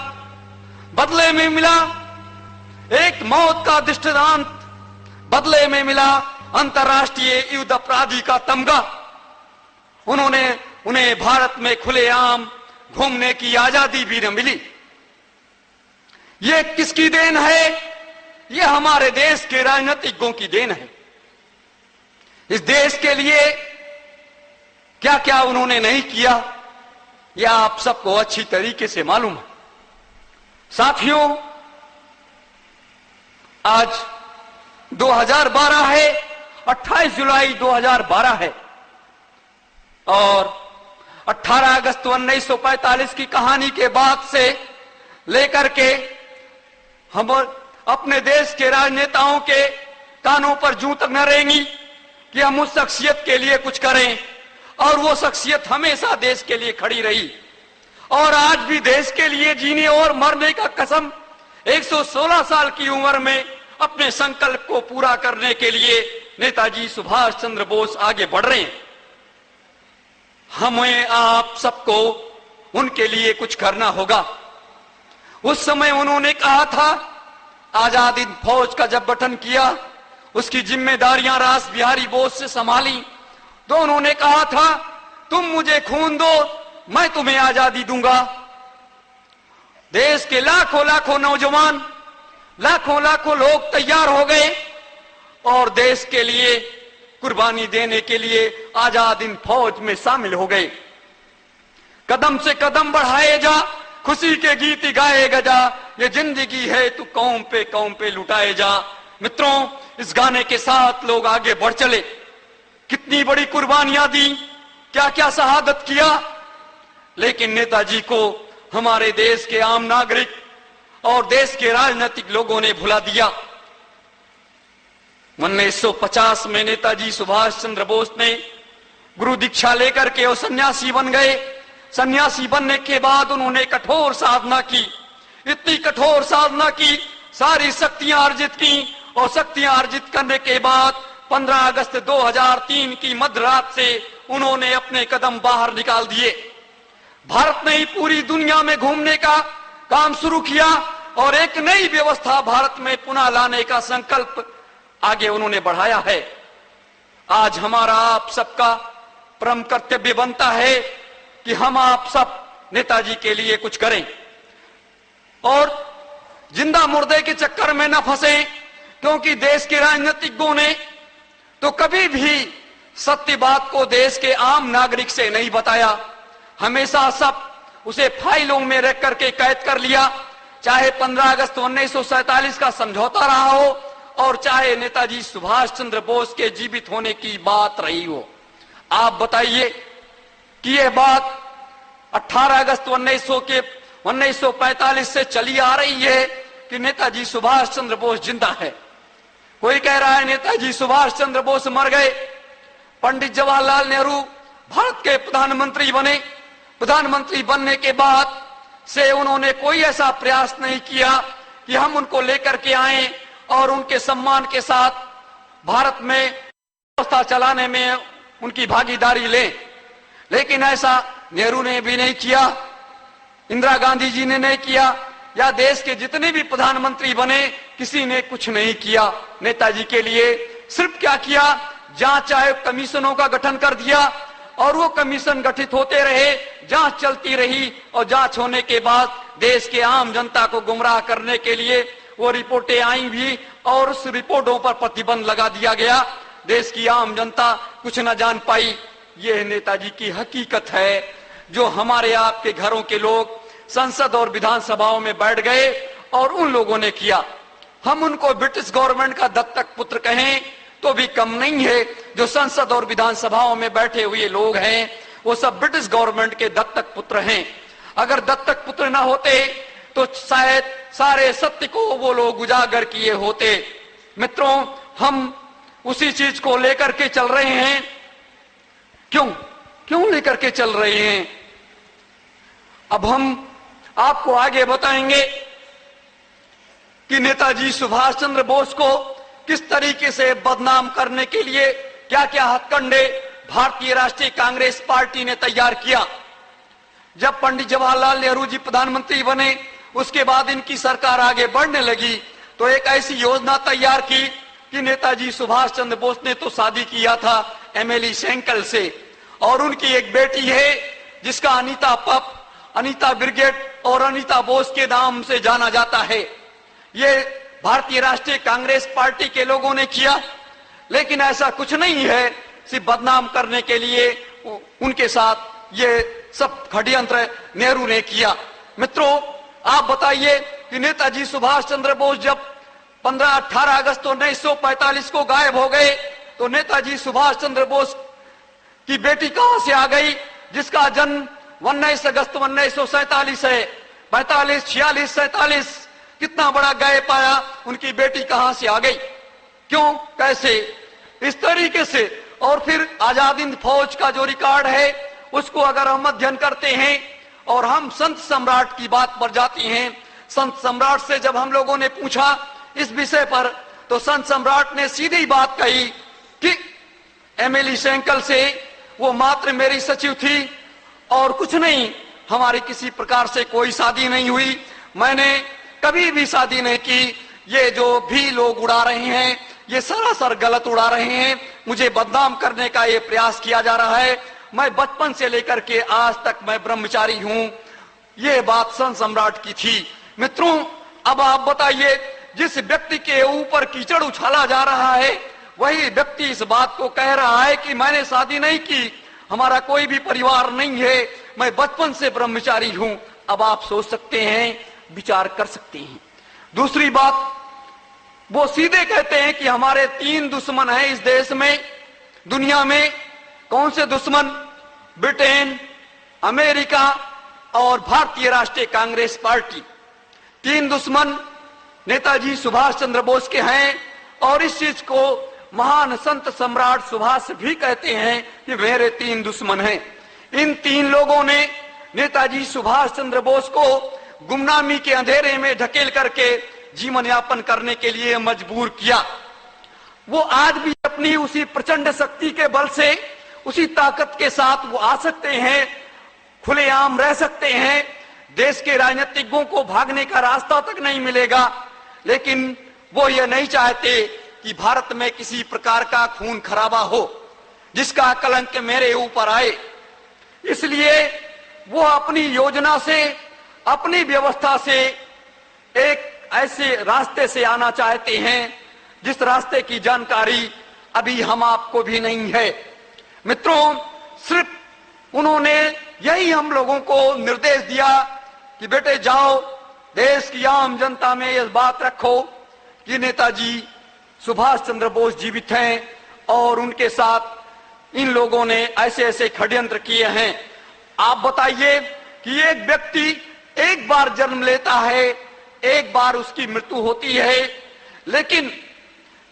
बदले में मिला एक मौत का दृष्टांत, बदले में मिला अंतर्राष्ट्रीय युद्ध अपराधी का तमगा। उन्हें भारत में खुलेआम घूमने की आजादी भी न मिली। ये किसकी देन है? ये हमारे देश के राजनीतिज्ञों की देन है। इस देश के लिए क्या क्या उन्होंने नहीं किया, यह आप सबको अच्छी तरीके से मालूम है। साथियों, आज 2012 है, 28 जुलाई 2012 है और 18 अगस्त 1945 की कहानी के बाद से लेकर के हम अपने देश के राजनेताओं के कानों पर जूं तक न रहेंगी कि हम उस शख्सियत के लिए कुछ करें, और वो शख्सियत हमेशा देश के लिए खड़ी रही और आज भी देश के लिए जीने और मरने का कसम 116 साल की उम्र में अपने संकल्प को पूरा करने के लिए नेताजी सुभाष चंद्र बोस आगे बढ़ रहे हैं। हमें आप सबको उनके लिए कुछ करना होगा। उस समय उन्होंने कहा था, आजाद हिंद फौज का जब गठन किया, उसकी जिम्मेदारियां रास बिहारी बोस से संभाली, तो उन्होंने कहा था, तुम मुझे खून दो, मैं तुम्हें आजादी दूंगा। देश के लाखों लाखों नौजवान, लाखों लाखों लोग तैयार हो गए और देश के लिए कुर्बानी देने के लिए आजाद हिंद फौज में शामिल हो गए। कदम से कदम बढ़ाए जा, खुशी के गीत गाएगा जा, ये जिंदगी है तू कौम पे लुटाए जा। मित्रों, इस गाने के साथ लोग आगे बढ़ चले। कितनी बड़ी कुर्बानियां दी, क्या क्या शहादत किया, लेकिन नेताजी को हमारे देश के आम नागरिक और देश के राजनीतिक लोगों ने भुला दिया। 1950 में नेताजी सुभाष चंद्र बोस ने गुरु दीक्षा लेकर के और सन्यासी बन गए। सन्यासी बनने के बाद उन्होंने कठोर साधना की, इतनी कठोर साधना की, सारी शक्तियां अर्जित की और शक्तियां अर्जित करने के बाद 15 अगस्त 2003 की मध्यरात से उन्होंने अपने कदम बाहर निकाल दिए। भारत ने ही पूरी दुनिया में घूमने का काम शुरू किया और एक नई व्यवस्था भारत में पुनः लाने का संकल्प आगे उन्होंने बढ़ाया है। आज हमारा आप सबका परम कर्तव्य बनता है कि हम आप सब नेताजी के लिए कुछ करें और जिंदा मुर्दे के चक्कर में न फंसे, क्योंकि देश के राजनीतिज्ञों ने तो कभी भी सत्य बात को देश के आम नागरिक से नहीं बताया। हमेशा सब उसे फाइलों में रख करके कैद कर लिया, चाहे 15 अगस्त 1947 का समझौता रहा हो और चाहे नेताजी सुभाष चंद्र बोस के जीवित होने की बात रही हो। आप बताइए कि यह बात 18 अगस्त 1945 से चली आ रही है कि नेताजी सुभाष चंद्र बोस जिंदा है। कोई कह रहा है नेताजी सुभाष चंद्र बोस मर गए। पंडित जवाहरलाल नेहरू भारत के प्रधानमंत्री बने। प्रधानमंत्री बनने के बाद से उन्होंने कोई ऐसा प्रयास नहीं किया कि हम उनको लेकर के आए और उनके सम्मान के साथ भारत में व्यवस्था चलाने में उनकी भागीदारी लें। लेकिन ऐसा नेहरू ने भी नहीं किया, इंदिरा गांधी जी ने नहीं किया, या देश के जितने भी प्रधानमंत्री बने किसी ने कुछ नहीं किया नेताजी के लिए। सिर्फ क्या किया, जांच आयोग कमीशनों का गठन कर दिया और वो कमीशन गठित होते रहे, जांच चलती रही और जांच होने के बाद देश के आम जनता को गुमराह करने के लिए वो रिपोर्टें आई भी और उस रिपोर्टों पर प्रतिबंध लगा दिया गया। देश की आम जनता कुछ न जान पाई। ये नेताजी की हकीकत है जो हमारे आपके घरों के लोग संसद और विधानसभाओं में बैठ गए और उन लोगों ने किया। हम उनको ब्रिटिश गवर्नमेंट का दत्तक पुत्र कहें तो भी कम नहीं है। जो संसद और विधानसभाओं में बैठे हुए लोग हैं वो सब ब्रिटिश गवर्नमेंट के दत्तक पुत्र हैं। अगर दत्तक पुत्र ना होते तो शायद सारे सत्य को वो लोग उजागर किए होते। मित्रों, हम उसी चीज को लेकर के चल रहे हैं। क्यों लेकर के चल रहे हैं? अब हम आपको आगे बताएंगे कि नेताजी सुभाष चंद्र बोस को किस तरीके से बदनाम करने के लिए क्या क्या हथकंडे भारतीय राष्ट्रीय कांग्रेस पार्टी ने तैयार किया। जब पंडित जवाहरलाल नेहरू जी प्रधानमंत्री बने, उसके बाद इनकी सरकार आगे बढ़ने लगी तो एक ऐसी योजना तैयार की कि नेताजी सुभाष चंद्र बोस ने तो शादी किया था एमिली सेंकल से, और उनकी एक बेटी है जिसका अनीता पप, अनीता ब्रिगेड और अनीता बोस के नाम से जाना जाता है। ये भारतीय राष्ट्रीय कांग्रेस पार्टी के लोगों ने किया, लेकिन ऐसा कुछ नहीं है, सिर्फ बदनाम करने के लिए उनके साथ ये सब षड्यंत्र नेहरू ने किया। मित्रों, आप बताइए कि नेताजी सुभाष चंद्र बोस जब 15-18 अगस्त 1945 को गायब हो गए तो नेताजी सुभाष चंद्र बोस की बेटी कहां से आ गई, जिसका जन्म 19 अगस्त 1947 है। 45, 46, 47 कितना बड़ा गैप आया, उनकी बेटी कहां से आ गई, क्यों, कैसे, इस तरीके से। और फिर आजाद हिंद फौज का जो रिकॉर्ड है उसको अगर हम अध्ययन करते हैं और हम संत सम्राट की बात पर जाते हैं, संत सम्राट से जब हम लोगों ने पूछा इस विषय पर तो संत सम्राट ने सीधी बात कही कि एमिली सेंकल से वो मात्र मेरी सचिव थी और कुछ नहीं, हमारी किसी प्रकार से कोई शादी नहीं हुई, मैंने कभी भी शादी नहीं की। ये जो भी लोग उड़ा रहे हैं ये सरासर गलत उड़ा रहे हैं, मुझे बदनाम करने का ये प्रयास किया जा रहा है, मैं बचपन से लेकर के आज तक मैं ब्रह्मचारी हूं। ये बात संत सम्राट की थी। मित्रों, अब आप बताइए, जिस व्यक्ति के ऊपर कीचड़ उछाला जा रहा है वही व्यक्ति इस बात को कह रहा है कि मैंने शादी नहीं की, हमारा कोई भी परिवार नहीं है, मैं बचपन से ब्रह्मचारी हूं। अब आप सोच सकते हैं, विचार कर सकते हैं। दूसरी बात, वो सीधे कहते हैं कि हमारे 3 दुश्मन हैं इस देश में, दुनिया में। कौन से दुश्मन? ब्रिटेन, अमेरिका और भारतीय राष्ट्रीय कांग्रेस पार्टी। 3 दुश्मन नेताजी सुभाष चंद्र बोस के हैं, और इस चीज को महान संत सम्राट सुभाष भी कहते हैं कि मेरे 3 दुश्मन हैं। इन 3 लोगों ने नेताजी सुभाष चंद्र बोस को गुमनामी के अंधेरे में ढकेल करके जीवन यापन करने के लिए मजबूर किया। वो आज भी अपनी उसी प्रचंड शक्ति के बल से, उसी ताकत के साथ वो आ सकते हैं, खुलेआम रह सकते हैं, देश के राजनीतिज्ञों को भागने का रास्ता तक नहीं मिलेगा, लेकिन वो ये नहीं चाहते कि भारत में किसी प्रकार का खून खराबा हो जिसका कलंक मेरे ऊपर आए। इसलिए वो अपनी योजना से, अपनी व्यवस्था से एक ऐसे रास्ते से आना चाहते हैं जिस रास्ते की जानकारी अभी हम आपको भी नहीं है। मित्रों, सिर्फ उन्होंने यही हम लोगों को निर्देश दिया कि बेटे जाओ, देश की आम जनता में यह बात रखो कि नेताजी सुभाष चंद्र बोस जीवित हैं और उनके साथ इन लोगों ने ऐसे ऐसे षड्यंत्र किए हैं। आप बताइए कि एक व्यक्ति एक बार जन्म लेता है, एक बार उसकी मृत्यु होती है, लेकिन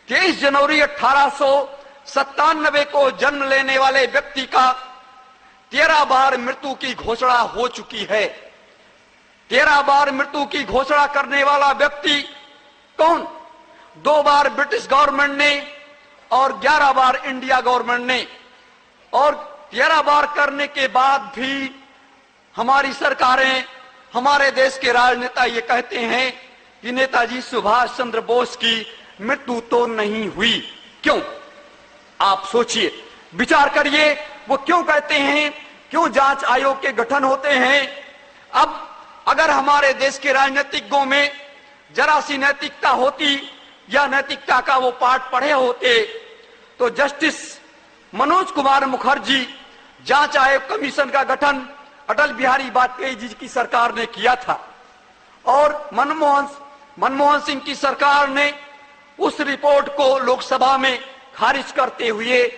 23 जनवरी 1897 को जन्म लेने वाले व्यक्ति का 13 बार मृत्यु की घोषणा हो चुकी है। 13 बार मृत्यु की घोषणा करने वाला व्यक्ति कौन? 2 बार ब्रिटिश गवर्नमेंट ने और 11 बार इंडिया गवर्नमेंट ने। और 13 बार करने के बाद भी हमारी सरकारें, हमारे देश के राजनेता ये कहते हैं कि नेताजी सुभाष चंद्र बोस की मृत्यु तो नहीं हुई। क्यों? आप सोचिए, विचार करिए, वो क्यों कहते हैं, क्यों जांच आयोग के गठन होते हैं। अब अगर हमारे देश के राजनीतिज्ञों में जरा सी नैतिकता होती या नैतिकता का वो पाठ पढ़े होते तो जस्टिस मनोज कुमार मुखर्जी जांच आयोग कमीशन का गठन अटल बिहारी वाजपेयी जी की सरकार ने किया था, और मनमोहन सिंह की सरकार ने उस रिपोर्ट को लोकसभा में खारिज करते हुए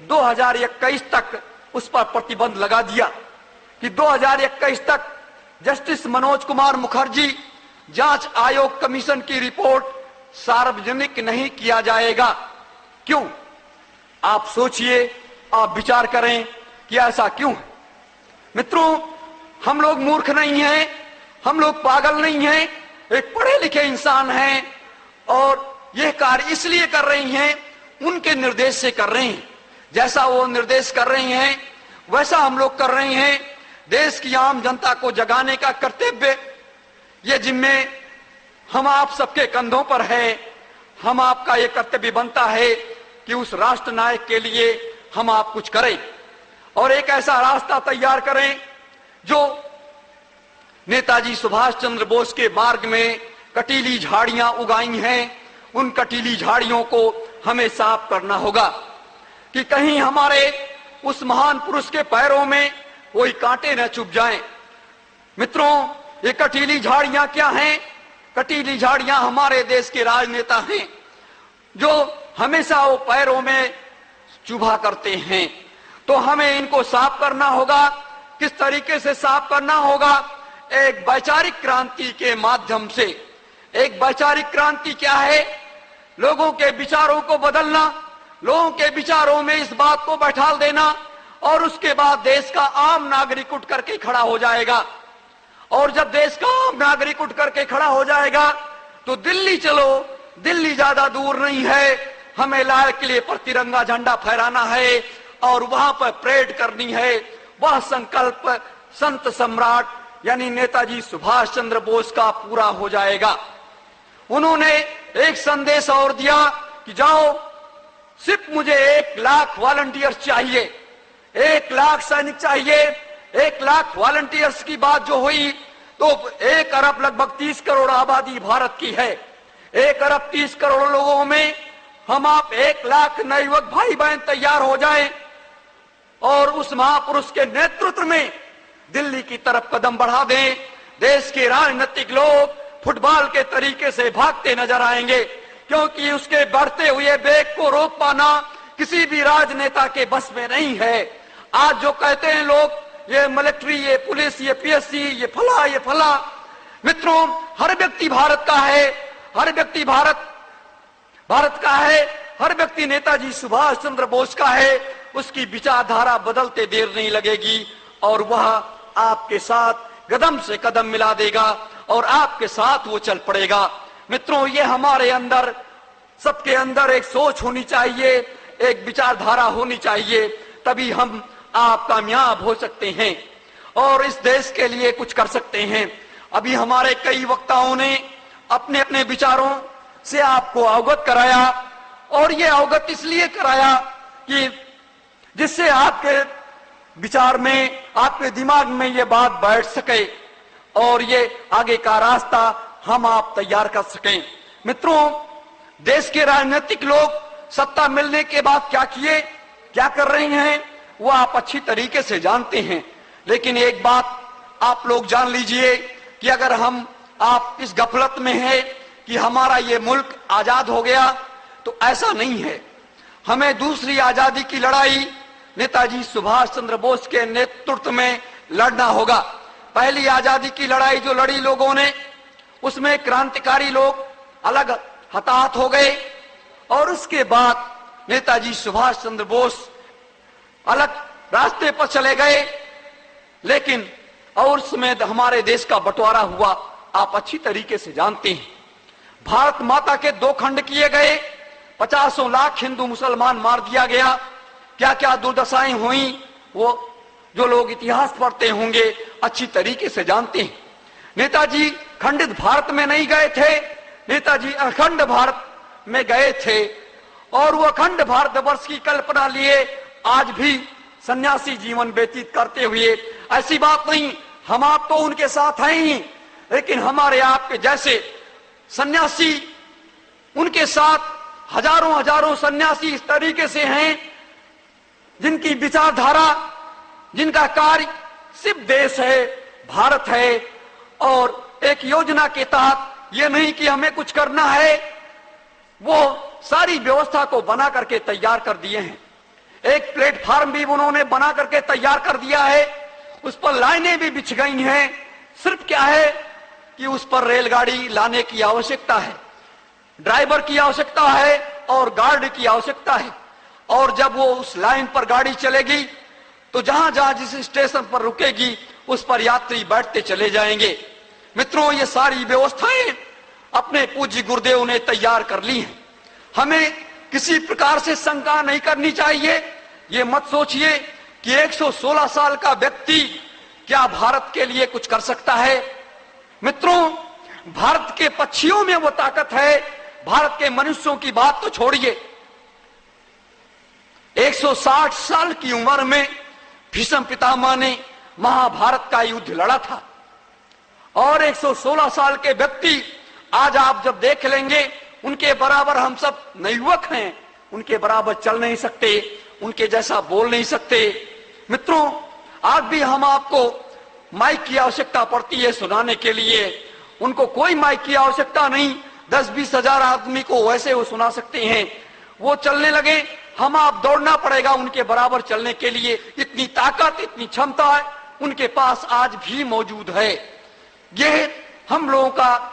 2021 तक उस पर प्रतिबंध लगा दिया कि 2021 तक जस्टिस मनोज कुमार मुखर्जी जांच आयोग कमीशन की रिपोर्ट सार्वजनिक नहीं किया जाएगा। क्यों? आप सोचिए, आप विचार करें कि ऐसा क्यों है। मित्रों, हम लोग मूर्ख नहीं हैं, हम लोग पागल नहीं हैं, एक पढ़े लिखे इंसान हैं और यह कार्य इसलिए कर रही हैं, उनके निर्देश से कर रहे हैं। जैसा वो निर्देश कर रही हैं वैसा हम लोग कर रहे हैं। देश की आम जनता को जगाने का कर्तव्य, ये जिम्मे हम आप सबके कंधों पर है। हम आपका ये कर्तव्य बनता है कि उस राष्ट्र नायक के लिए हम आप कुछ करें और एक ऐसा रास्ता तैयार करें जो नेताजी सुभाष चंद्र बोस के मार्ग में कटीली झाड़ियां उगाई हैं, उन कटीली झाड़ियों को हमें साफ करना होगा कि कहीं हमारे उस महान पुरुष के पैरों में कोई कांटे न चुभ जाएं। मित्रों, ये कटीली झाड़ियां क्या हैं? कटीली झाड़ियां हमारे देश के राजनेता हैं जो हमेशा वो पैरों में चुभा करते हैं। तो हमें इनको साफ करना होगा। किस तरीके से साफ करना होगा? एक वैचारिक क्रांति के माध्यम से। एक वैचारिक क्रांति क्या है? लोगों के विचारों को बदलना, लोगों के विचारों में इस बात को बैठाल देना और उसके बाद देश का आम नागरिक उठ करके खड़ा हो जाएगा। और जब देश का आम नागरिक उठ करके खड़ा हो जाएगा तो दिल्ली चलो, दिल्ली ज्यादा दूर नहीं है, हमें लाल किले पर तिरंगा झंडा फहराना है और वहां पर परेड करनी है। वह संकल्प संत सम्राट यानी नेताजी सुभाष चंद्र बोस का पूरा हो जाएगा। उन्होंने एक संदेश और दिया कि जाओ, सिर्फ मुझे 1 लाख वॉलंटियर्स चाहिए, 1 लाख सैनिक चाहिए। 1 लाख वॉलंटियर्स की बात जो हुई तो 1 अरब लगभग 30 करोड़ आबादी भारत की है। 1 अरब 30 करोड़ लोगों में हम आप 1 लाख नवयुवक भाई बहन तैयार हो जाएं और उस महापुरुष के नेतृत्व में दिल्ली की तरफ कदम बढ़ा दें। देश के राजनीतिक लोग फुटबॉल के तरीके से भागते नजर आएंगे क्योंकि उसके बढ़ते हुए वेग को रोक पाना किसी भी राजनेता के बस में नहीं है। आज जो कहते हैं लोग ये मिलिट्री, ये पुलिस, ये पीएससी, ये फला, मित्रों, हर व्यक्ति भारत का है, हर व्यक्ति भारत का है, हर व्यक्ति नेताजी सुभाष चंद्र बोस का है। उसकी विचारधारा बदलते देर नहीं लगेगी और वह आपके साथ कदम से कदम मिला देगा और आपके साथ वो चल पड़ेगा। मित्रों, ये हमारे अंदर, सबके अंदर एक सोच होनी चाहिए, एक विचारधारा होनी चाहिए, तभी हम आप कामयाब हो सकते हैं और इस देश के लिए कुछ कर सकते हैं। अभी हमारे कई वक्ताओं ने अपने अपने विचारों से आपको अवगत कराया और ये अवगत इसलिए कराया कि जिससे आपके विचार में, आपके दिमाग में ये बात बैठ सके और ये आगे का रास्ता हम आप तैयार कर सकें। मित्रों, देश के राजनीतिक लोग सत्ता मिलने के बाद क्या किए, क्या कर रहे हैं, वो आप अच्छी तरीके से जानते हैं। लेकिन एक बात आप लोग जान लीजिए कि अगर हम आप इस गफलत में हैं कि हमारा ये मुल्क आजाद हो गया, तो ऐसा नहीं है। हमें दूसरी आजादी की लड़ाई नेताजी सुभाष चंद्र बोस के नेतृत्व में लड़ना होगा। पहली आजादी की लड़ाई जो लड़ी लोगों ने, उसमें क्रांतिकारी लोग अलग हताहत हो गए और उसके बाद नेताजी सुभाष चंद्र बोस अलग रास्ते पर चले गए। लेकिन और उसमें हमारे देश का बंटवारा हुआ, आप अच्छी तरीके से जानते हैं। भारत माता के 2 खंड किए गए, 50 लाख हिंदू मुसलमान मार दिया गया। क्या क्या दुर्दशाएं हुई वो जो लोग इतिहास पढ़ते होंगे अच्छी तरीके से जानते हैं। नेताजी खंडित भारत में नहीं गए थे, नेताजी अखंड भारत में गए थे और वो अखंड भारतवर्ष की कल्पना लिए आज भी सन्यासी जीवन व्यतीत करते हुए। ऐसी बात नहीं, हम आप तो उनके साथ हैं ही, लेकिन हमारे आपके जैसे सन्यासी उनके साथ हजारों सन्यासी इस तरीके से हैं जिनकी विचारधारा, जिनका कार्य सिर्फ देश है, भारत है और एक योजना के तहत ये नहीं कि हमें कुछ करना है, वो सारी व्यवस्था को बना करके तैयार कर दिए हैं। एक प्लेटफार्म भी उन्होंने बना करके तैयार कर दिया है, उस पर लाइनें भी बिछ गई हैं। सिर्फ क्या है कि उस पर रेलगाड़ी लाने की आवश्यकता है, ड्राइवर की आवश्यकता है और गार्ड की आवश्यकता है। और जब वो उस लाइन पर गाड़ी चलेगी तो जहां जहां जिस स्टेशन पर रुकेगी उस पर यात्री बैठते चले जाएंगे। मित्रों, ये सारी व्यवस्थाएं अपने पूज्य गुरुदेव ने तैयार कर ली हैं। हमें किसी प्रकार से शंका नहीं करनी चाहिए ये मत सोचिए कि 116 साल का व्यक्ति क्या भारत के लिए कुछ कर सकता है। मित्रों, भारत के पक्षियों में वो ताकत है, भारत के मनुष्यों की बात तो छोड़िए। 160 साल की उम्र में भीष्म पितामह ने महाभारत का युद्ध लड़ा था और 116 साल के व्यक्ति आज आप जब देख लेंगे, उनके बराबर हम सब नवयुवक हैं, उनके बराबर चल नहीं सकते, उनके जैसा बोल नहीं सकते। मित्रों, आज भी हम आपको माइक की आवश्यकता पड़ती है सुनाने के लिए, उनको कोई माइक की आवश्यकता नहीं, 10-20 हजार आदमी को वैसे वो सुना सकते हैं। वो चलने लगे, हम आप दौड़ना पड़ेगा उनके बराबर चलने के लिए। इतनी ताकत, इतनी क्षमता है उनके पास आज भी मौजूद है। ये हम लोगों का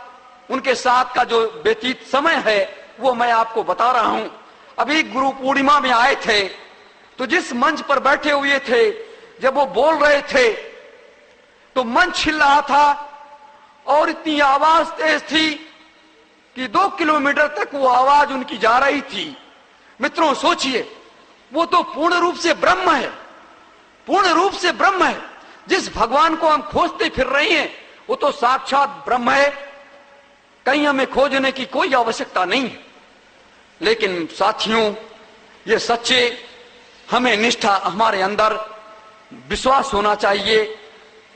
उनके साथ का जो व्यतीत समय है वो मैं आपको बता रहा हूं। अभी गुरु पूर्णिमा में आए थे तो जिस मंच पर बैठे हुए थे, जब वो बोल रहे थे तो मंच हिल रहा था और इतनी आवाज तेज थी कि 2 किलोमीटर तक वो आवाज उनकी जा रही थी। मित्रों सोचिए, वो तो पूर्ण रूप से ब्रह्म है, पूर्ण रूप से ब्रह्म है। जिस भगवान को हम खोजते फिर रहे हैं वो तो साक्षात ब्रह्म है, कहीं हमें खोजने की कोई आवश्यकता नहीं है। लेकिन साथियों, ये सच्चे हमें निष्ठा, हमारे अंदर विश्वास होना चाहिए,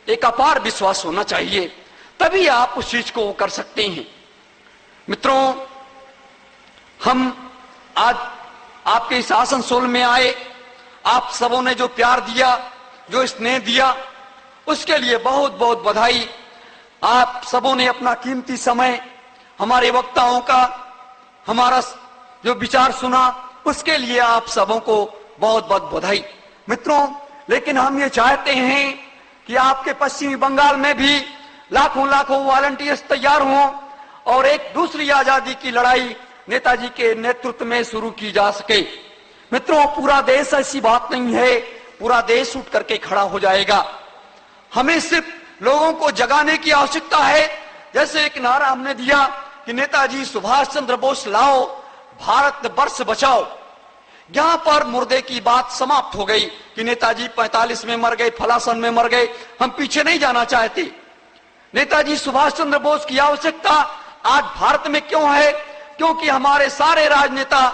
एक अपार विश्वास होना चाहिए, तभी आप उस चीज को कर सकते हैं। मित्रों, हम आज आपके इस आसनसोल में आए, आप सबों ने जो प्यार दिया, जो स्नेह दिया, उसके लिए बहुत बहुत बधाई। आप सबों ने अपना कीमती समय हमारे वक्ताओं का, हमारा जो विचार सुना, उसके लिए आप सबों को बहुत बहुत बधाई। मित्रों, लेकिन हम ये चाहते हैं कि आपके पश्चिमी बंगाल में भी लाखों लाखों वॉलंटियर्स तैयार हों और एक दूसरी आजादी की लड़ाई नेताजी के नेतृत्व में शुरू की जा सके। मित्रों, पूरा देश ऐसी बात नहीं है, पूरा देश उठ करके खड़ा हो जाएगा। हमें सिर्फ लोगों को जगाने की आवश्यकता है। जैसे एक नारा हमने दिया कि नेताजी सुभाष चंद्र बोस लाओ, भारत वर्ष बचाओ। यहां पर मुर्दे की बात समाप्त हो गई कि नेताजी 45 में मर गए, फलासन में मर गए, हम पीछे नहीं जाना चाहते। नेताजी सुभाष चंद्र बोस की आवश्यकता आज भारत में क्यों है? क्योंकि हमारे सारे राजनेता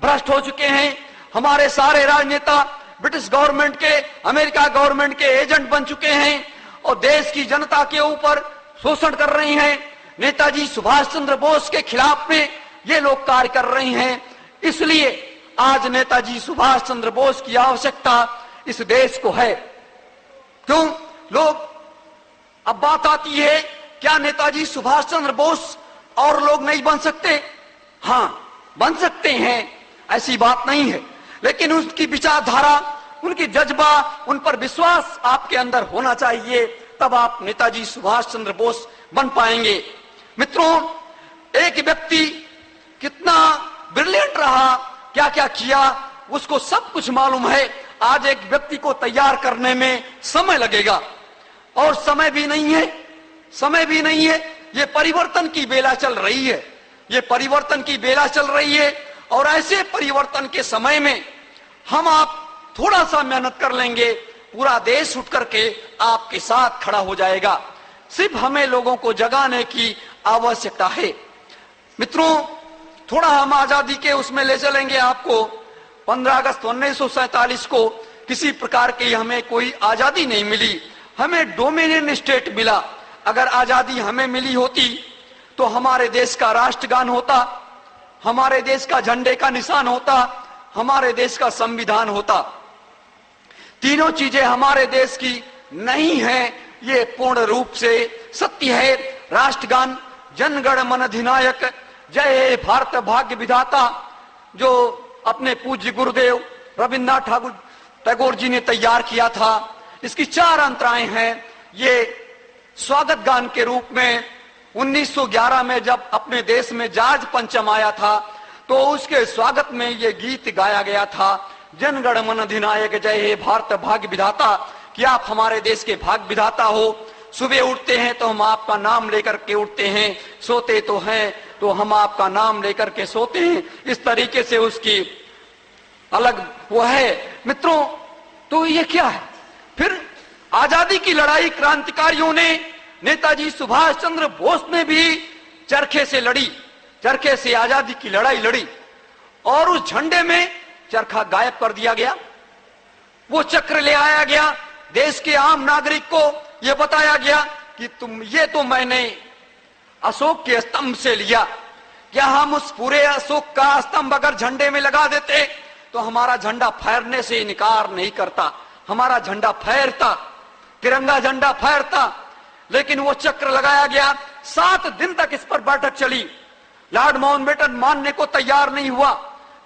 भ्रष्ट हो चुके हैं, हमारे सारे राजनेता ब्रिटिश गवर्नमेंट के, अमेरिका गवर्नमेंट के एजेंट बन चुके हैं और देश की जनता के ऊपर शोषण कर रहे हैं। नेताजी सुभाष चंद्र बोस के खिलाफ में ये लोग कार्य कर रहे हैं। इसलिए आज नेताजी सुभाष चंद्र बोस की आवश्यकता इस देश को है। क्यों लोग, अब बात आती है, क्या नेताजी सुभाष चंद्र बोस और लोग नहीं बन सकते? हाँ, बन सकते हैं, ऐसी बात नहीं है, लेकिन उसकी विचारधारा, उनकी जज्बा, उन पर विश्वास आपके अंदर होना चाहिए, तब आप नेताजी सुभाष चंद्र बोस बन पाएंगे। मित्रों, एक व्यक्ति कितना ब्रिलियंट रहा, क्या क्या किया, उसको सब कुछ मालूम है। आज एक व्यक्ति को तैयार करने में समय लगेगा और समय भी नहीं है, समय भी नहीं है। ये परिवर्तन की बेला चल रही है, ये परिवर्तन की बेला चल रही है और ऐसे परिवर्तन के समय में हम आप थोड़ा सा मेहनत कर लेंगे, पूरा देश उठ करके आपके साथ खड़ा हो जाएगा। सिर्फ हमें लोगों को जगाने की आवश्यकता है। मित्रों, थोड़ा हम आजादी के उसमें ले चलेंगे आपको। 15 अगस्त 1947 को किसी प्रकार की हमें कोई आजादी नहीं मिली, हमें डोमिनियन स्टेट मिला। अगर आजादी हमें मिली होती तो हमारे देश का राष्ट्रगान होता, हमारे देश का झंडे का निशान होता, हमारे देश का संविधान होता। तीनों चीजें हमारे देश की नहीं है, ये पूर्ण रूप से सत्य है। राष्ट्रगान जन गण मन अधिनायक जय हे भारत भाग्य विधाता, जो अपने पूज्य गुरुदेव रविन्द्रनाथ टैगोर जी ने तैयार किया था, इसकी 4 अंतराएं हैं। ये स्वागत गान के रूप में 1911 में जब अपने देश में जॉर्ज पंचम आया था तो उसके स्वागत में ये गीत गाया गया था, जन गण मन अधिनायक जय हे भारत भाग्य विधाता, कि आप हमारे देश के भाग्य विधाता हो। सुबह उठते हैं तो हम आपका नाम लेकर के उठते हैं, सोते तो हैं तो हम आपका नाम लेकर के सोते हैं। इस तरीके से उसकी अलग वो है। मित्रों, तो ये क्या है? फिर आजादी की लड़ाई क्रांतिकारियों ने, नेताजी सुभाष चंद्र बोस ने भी चरखे से लड़ी, चरखे से आजादी की लड़ाई लड़ी, और उस झंडे में चरखा गायब कर दिया गया, वो चक्र ले आया गया। देश के आम नागरिक को यह बताया गया कि ये तो मैंने अशोक के स्तंभ से लिया। क्या हम उस पूरे अशोक का स्तंभ अगर झंडे में लगा देते तो हमारा झंडा फहरने से इनकार नहीं करता, हमारा झंडा फहरता, तिरंगा झंडा फहरता। लेकिन वो चक्र लगाया गया, 7 दिन तक इस पर बैठक चली। लॉर्ड माउंटबेटन मानने को तैयार नहीं हुआ।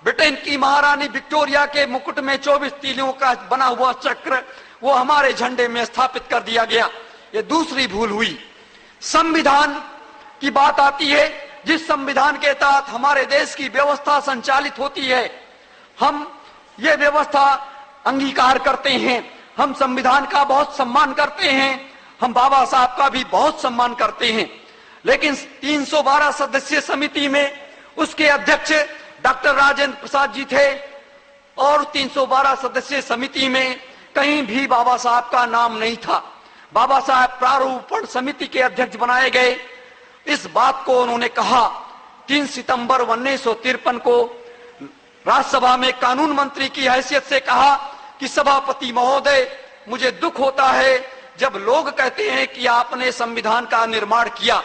ब्रिटेन की महारानी विक्टोरिया के मुकुट में 24 तीलियों का बना हुआ चक्र वो हमारे झंडे में स्थापित कर दिया गया। ये दूसरी भूल हुई। संविधान की बात आती है, जिस संविधान के तहत हमारे देश की व्यवस्था संचालित होती है, हम ये व्यवस्था अंगीकार करते हैं, हम संविधान का बहुत सम्मान करते हैं, हम बाबा साहब का भी बहुत सम्मान करते हैं। लेकिन 312 सदस्यीय समिति में उसके अध्यक्ष डॉक्टर राजेंद्र प्रसाद जी थे, और 312 सदस्यीय समिति में कहीं भी बाबा साहब का नाम नहीं था। बाबा साहब प्रारूपण समिति के अध्यक्ष बनाए गए। इस बात को उन्होंने कहा 3 सितंबर 1953 को राज्यसभा में कानून मंत्री की हैसियत से कहा कि सभापति महोदय, मुझे दुख होता है जब लोग कहते हैं कि आपने संविधान का निर्माण किया,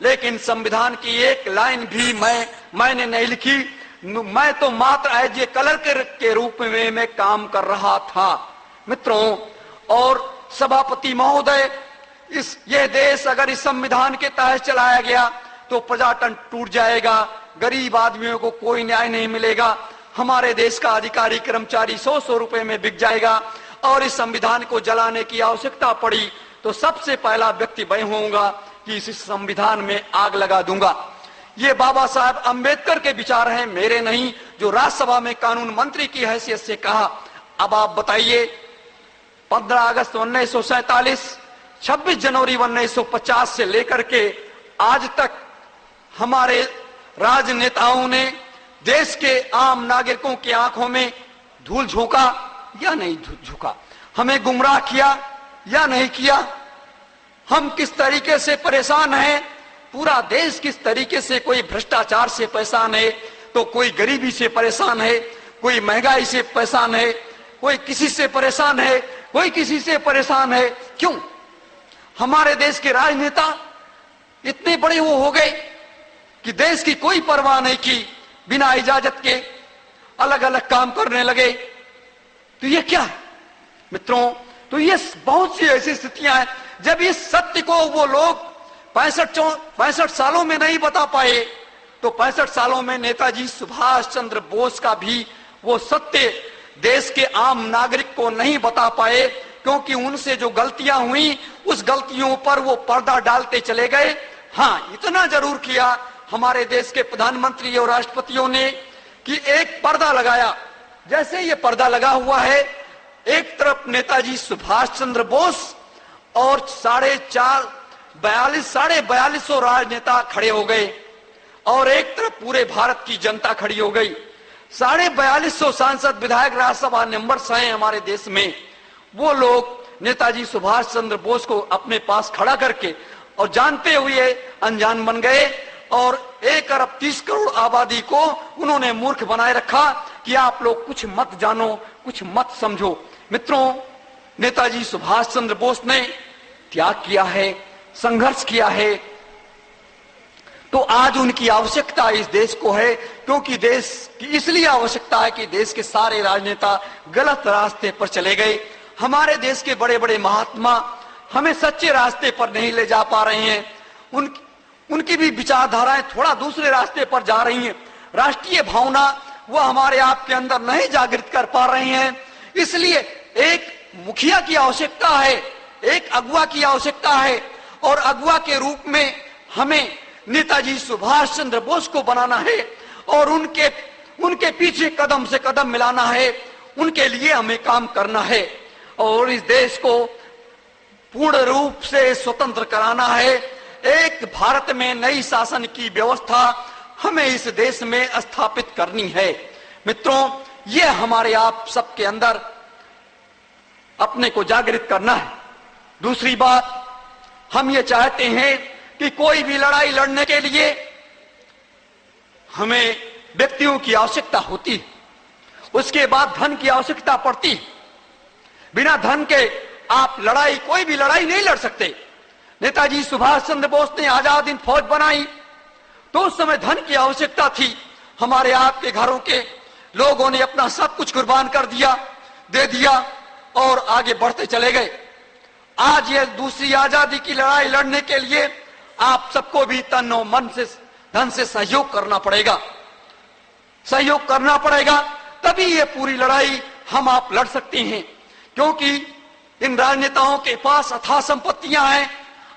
लेकिन संविधान की एक लाइन भी मैंने नहीं लिखी। मैं तो मात्र एज ए कलर के रूप में मैं काम कर रहा था। मित्रों और सभापति महोदय, यह देश अगर इस संविधान के तहत चलाया गया तो प्रजातंत्र टूट जाएगा, गरीब आदमियों को कोई न्याय नहीं मिलेगा, हमारे देश का अधिकारी कर्मचारी 100 रुपए में बिक जाएगा, और इस संविधान को जलाने की आवश्यकता पड़ी तो सबसे पहला व्यक्ति मैं होऊंगा कि इस संविधान में आग लगा दूंगा। ये बाबा साहब अंबेडकर के विचार हैं, मेरे नहीं, जो राज्यसभा में कानून मंत्री की हैसियत से कहा। अब आप बताइए, 15 अगस्त 1947, 26 जनवरी 1950 से लेकर के आज तक हमारे राजनेताओं ने देश के आम नागरिकों की आंखों में धूल झोंका या नहीं झोंका? हमें गुमराह किया या नहीं किया? हम किस तरीके से परेशान हैं, पूरा देश किस तरीके से, कोई भ्रष्टाचार से परेशान है, तो कोई गरीबी से परेशान है, कोई महंगाई से परेशान है, कोई किसी से परेशान है, कोई किसी से परेशान है। क्यों? हमारे देश के राजनेता इतने बड़े वो हो गए कि देश की कोई परवाह नहीं की, बिना इजाजत के अलग अलग काम करने लगे। तो ये क्या है मित्रों? तो ये बहुत सी ऐसी स्थितियां हैं जब इस सत्य को वो लोग 65 सालों में नहीं बता पाए, तो 65 सालों में नेताजी सुभाष चंद्र बोस का भी वो सत्य देश के आम नागरिक को नहीं बता पाए, क्योंकि उनसे जो गलतियां हुई उस गलतियों पर वो पर्दा डालते चले गए। हाँ, इतना जरूर किया हमारे देश के प्रधानमंत्री और राष्ट्रपतियों ने कि एक पर्दा लगाया। जैसे ये पर्दा लगा हुआ है, एक तरफ नेताजी सुभाष चंद्र बोस और 4250 राजनेता खड़े हो गए, और एक तरफ पूरे भारत की जनता खड़ी हो गई। 4250 सांसद विधायक राज्यसभा मेंबर्स हैं हमारे देश में। वो लोग नेताजी सुभाष चंद्र बोस को अपने पास खड़ा करके और जानते हुए अनजान बन गए, और 1 अरब 30 करोड़ आबादी को उन्होंने मूर्ख बनाए रखा कि आप लोग कुछ मत जानो, कुछ मत समझो। मित्रों, नेताजी सुभाष चंद्र बोस ने त्याग किया है, संघर्ष किया है, तो आज उनकी आवश्यकता इस देश को है, क्योंकि देश की इसलिए आवश्यकता है कि देश के सारे राजनेता गलत रास्ते पर चले गए। हमारे देश के बड़े बड़े महात्मा हमें सच्चे रास्ते पर नहीं ले जा पा रहे हैं, उनकी भी विचारधाराएं थोड़ा दूसरे रास्ते पर जा रही हैं। राष्ट्रीय भावना वो हमारे आपके अंदर नहीं जागृत कर पा रहे हैं। इसलिए एक मुखिया की आवश्यकता है, एक अगुवा की आवश्यकता है, और अगुवा के रूप में हमें नेताजी सुभाष चंद्र बोस को बनाना है, और उनके पीछे कदम से कदम मिलाना है, उनके लिए हमें काम करना है, और इस देश को पूर्ण रूप से स्वतंत्र कराना है। एक भारत में नई शासन की व्यवस्था हमें इस देश में स्थापित करनी है। मित्रों, ये हमारे आप सबके अंदर अपने को जागृत करना है। दूसरी बात, हम ये चाहते हैं कि कोई भी लड़ाई लड़ने के लिए हमें व्यक्तियों की आवश्यकता होती है, उसके बाद धन की आवश्यकता पड़ती है। बिना धन के आप कोई भी लड़ाई नहीं लड़ सकते। नेताजी सुभाष चंद्र बोस ने आजाद हिंद फौज बनाई तो उस समय धन की आवश्यकता थी। हमारे आपके घरों के लोगों ने अपना सब कुछ कुर्बान कर दिया, दे दिया और आगे बढ़ते चले गए। आज ये दूसरी आजादी की लड़ाई लड़ने के लिए आप सबको भी तन और मन से, धन से सहयोग करना पड़ेगा, सहयोग करना पड़ेगा, तभी ये पूरी लड़ाई हम आप लड़ सकते हैं। क्योंकि इन राजनेताओं के पास अथाह संपत्तियां हैं,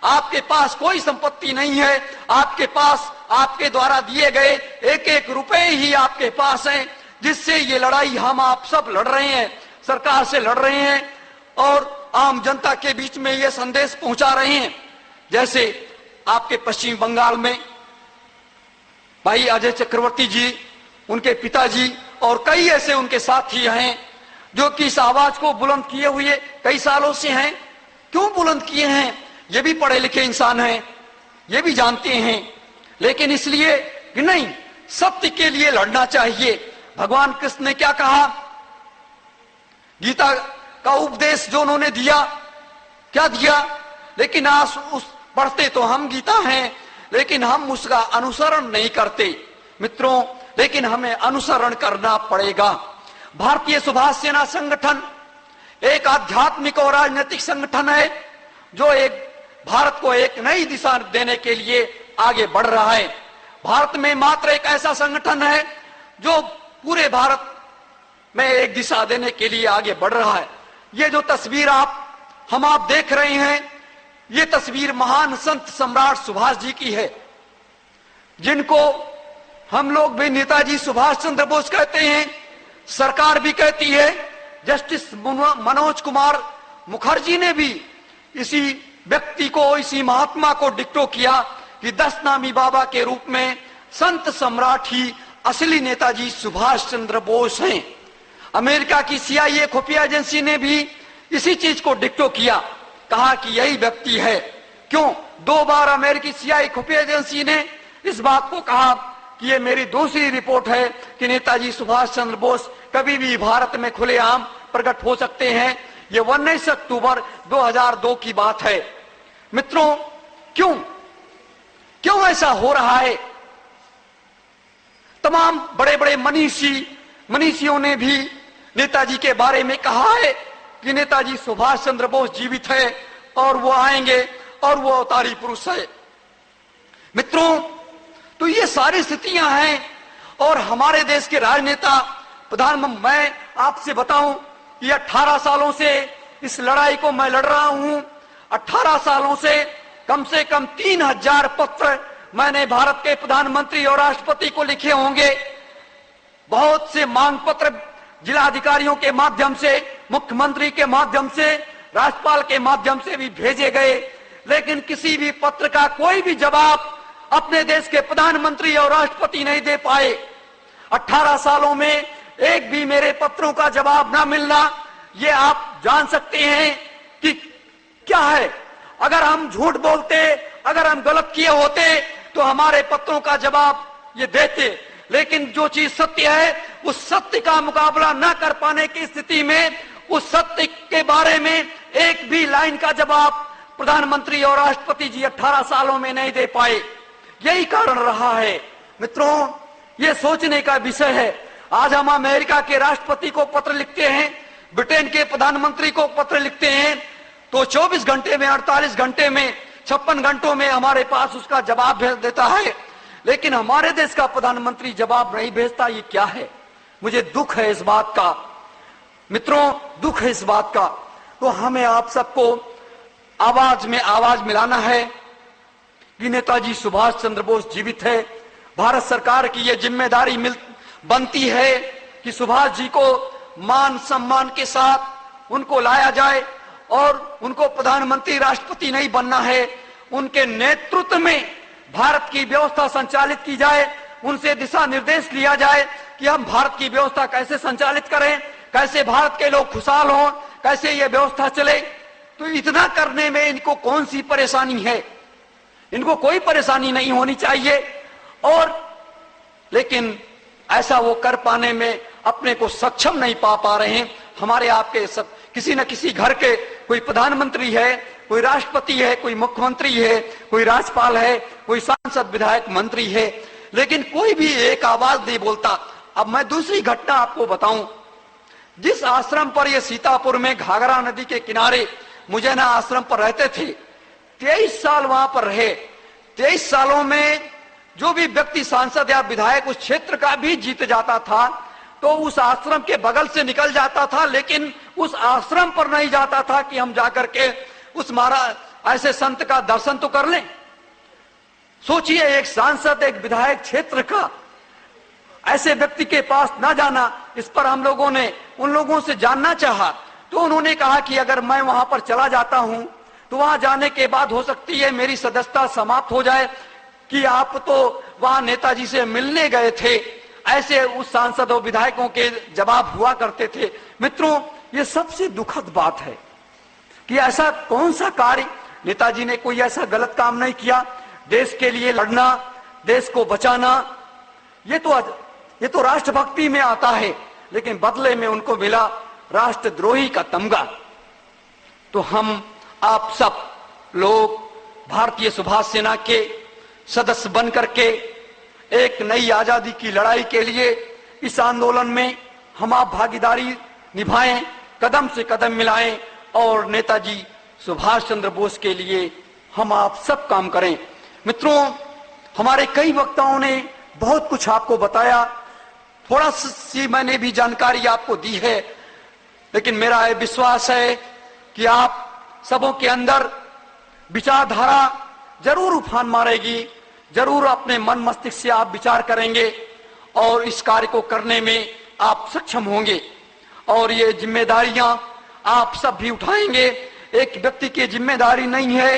आपके पास कोई संपत्ति नहीं है। आपके पास आपके द्वारा दिए गए एक एक रुपए ही आपके पास हैं, जिससे ये लड़ाई हम आप सब लड़ रहे हैं, सरकार से लड़ रहे हैं और आम जनता के बीच में ये संदेश पहुंचा रहे हैं। जैसे आपके पश्चिम बंगाल में भाई अजय चक्रवर्ती जी, उनके पिताजी और कई ऐसे उनके साथी हैं जो कि इस आवाज को बुलंद किए हुए कई सालों से हैं। क्यों बुलंद किए हैं? ये भी पढ़े लिखे इंसान हैं, ये भी जानते हैं, लेकिन इसलिए कि नहीं, सत्य के लिए लड़ना चाहिए। भगवान कृष्ण ने क्या कहा? गीता का उपदेश जो उन्होंने दिया, क्या दिया? लेकिन आज उस पढ़ते तो हम गीता हैं, लेकिन हम उसका अनुसरण नहीं करते मित्रों। लेकिन हमें अनुसरण करना पड़ेगा। भारतीय सुभाष सेना संगठन एक आध्यात्मिक और राजनीतिक संगठन है जो एक भारत को एक नई दिशा देने के लिए आगे बढ़ रहा है। भारत में मात्र एक ऐसा संगठन है जो पूरे भारत में एक दिशा देने के लिए आगे बढ़ रहा है। ये जो तस्वीर हम आप देख रहे हैं, ये तस्वीर महान संत सम्राट सुभाष जी की है, जिनको हम लोग भी नेताजी सुभाष चंद्र बोस कहते हैं, सरकार भी कहती है। जस्टिस मनोज कुमार मुखर्जी ने भी इसी व्यक्ति को, इसी महात्मा को डिक्टो किया कि 10 नामी बाबा के रूप में संत सम्राट ही असली नेताजी सुभाष चंद्र बोस हैं। अमेरिका की CIA खुफिया एजेंसी ने भी इसी चीज को डिक्टो किया, कहा कि यही व्यक्ति है। क्यों? 2 बार अमेरिकी CIA खुफिया एजेंसी ने इस बात को कहा कि ये मेरी दूसरी रिपोर्ट है कि नेताजी सुभाष चंद्र बोस कभी भी भारत में खुलेआम प्रकट हो सकते हैं। ये 19 अक्टूबर 2002 की बात है। मित्रों, क्यों ऐसा हो रहा है? तमाम बड़े बड़े मनीषियों ने भी नेताजी के बारे में कहा है कि नेताजी सुभाष चंद्र बोस जीवित है और वो आएंगे और वो अवतारी पुरुष है। मित्रों, तो ये सारी स्थितियां हैं और हमारे देश के राजनेता प्रधानमंत्री, मैं आपसे बताऊं कि 18 सालों से इस लड़ाई को मैं लड़ रहा हूं। 18 सालों से कम 3000 पत्र मैंने भारत के प्रधानमंत्री और राष्ट्रपति को लिखे होंगे। बहुत से मांग पत्र जिलाधिकारियों के माध्यम से, मुख्यमंत्री के माध्यम से, राज्यपाल के माध्यम से भी भेजे गए, लेकिन किसी भी पत्र का कोई भी जवाब अपने देश के प्रधानमंत्री और राष्ट्रपति नहीं दे पाए। 18 सालों में एक भी मेरे पत्रों का जवाब ना मिलना, ये आप जान सकते हैं कि क्या है। अगर हम झूठ बोलते, अगर हम गलत किए होते तो हमारे पत्रों का जवाब ये देते, लेकिन जो चीज सत्य है उस सत्य का मुकाबला न कर पाने की स्थिति में उस सत्य के बारे में एक भी लाइन का जवाब प्रधानमंत्री और राष्ट्रपति जी 18 सालों में नहीं दे पाए। यही कारण रहा है। मित्रों, ये सोचने का विषय है। आज हम अमेरिका के राष्ट्रपति को पत्र लिखते हैं, ब्रिटेन के प्रधानमंत्री को पत्र लिखते हैं, तो 24 घंटे में, 48 घंटे में, 56 घंटों में हमारे पास उसका जवाब भेज देता है, लेकिन हमारे देश का प्रधानमंत्री जवाब नहीं भेजता। ये क्या है? मुझे दुख है इस बात का। मित्रों, दुख है इस बात का। तो हमें आप सबको आवाज में आवाज मिलाना है कि नेताजी सुभाष चंद्र बोस जीवित है। भारत सरकार की यह जिम्मेदारी बनती है कि सुभाष जी को मान सम्मान के साथ उनको लाया जाए और उनको प्रधानमंत्री राष्ट्रपति नहीं बनना है, उनके नेतृत्व में भारत की व्यवस्था संचालित की जाए, उनसे दिशा निर्देश लिया जाए कि हम भारत की व्यवस्था कैसे संचालित करें, कैसे भारत के लोग खुशहाल हों, कैसे ये व्यवस्था चले। तो इतना करने में इनको कौन सी परेशानी है? इनको कोई परेशानी नहीं होनी चाहिए। और लेकिन ऐसा वो कर पाने में अपने को सक्षम नहीं पा रहे हैं। हमारे आपके सब किसी न किसी घर के कोई प्रधानमंत्री है, कोई राष्ट्रपति है, कोई मुख्यमंत्री है, कोई राज्यपाल है, कोई सांसद विधायक मंत्री है, लेकिन कोई भी एक आवाज नहीं बोलता। अब मैं दूसरी घटना आपको बताऊं। जिस आश्रम पर ये सीतापुर में घाघरा नदी के किनारे मुजैना आश्रम पर रहते थे, 23 साल वहां पर रहे। 23 सालों में जो भी व्यक्ति सांसद या विधायक उस क्षेत्र का भी जीत जाता था तो उस आश्रम के बगल से निकल जाता था, लेकिन उस आश्रम पर नहीं जाता था कि हम जाकर के उस महाराज ऐसे संत का दर्शन तो कर लें। सोचिए, एक सांसद, एक विधायक क्षेत्र का ऐसे व्यक्ति के पास ना जाना। इस पर हम लोगों ने उन लोगों से जानना चाहा तो उन्होंने कहा कि अगर मैं वहां पर चला जाता हूं तो वहां जाने के बाद हो सकती है मेरी सदस्यता समाप्त हो जाए, कि आप तो वहां नेताजी से मिलने गए थे। ऐसे उस सांसद और विधायकों के जवाब हुआ करते थे। मित्रों, ये सबसे दुखद बात है कि ऐसा कौन सा कार्य, नेताजी ने कोई ऐसा गलत काम नहीं किया। देश के लिए लड़ना, देश को बचाना, ये तो राष्ट्रभक्ति में आता है, लेकिन बदले में उनको मिला राष्ट्रद्रोही का तमगा। तो हम आप सब लोग भारतीय सुभाष सेना के सदस्य बन करके एक नई आजादी की लड़ाई के लिए इस आंदोलन में हम आप भागीदारी निभाएं, कदम से कदम मिलाएं और नेताजी सुभाष चंद्र बोस के लिए हम आप सब काम करें। मित्रों, हमारे कई वक्ताओं ने बहुत कुछ आपको बताया, थोड़ा सी मैंने भी जानकारी आपको दी है, लेकिन मेरा यह विश्वास है कि आप सबों के अंदर विचारधारा जरूर उफान मारेगी, जरूर अपने मन मस्तिष्क से आप विचार करेंगे और इस कार्य को करने में आप सक्षम होंगे। और ये जिम्मेदारियां आप सब भी उठाएंगे। एक व्यक्ति की जिम्मेदारी नहीं है,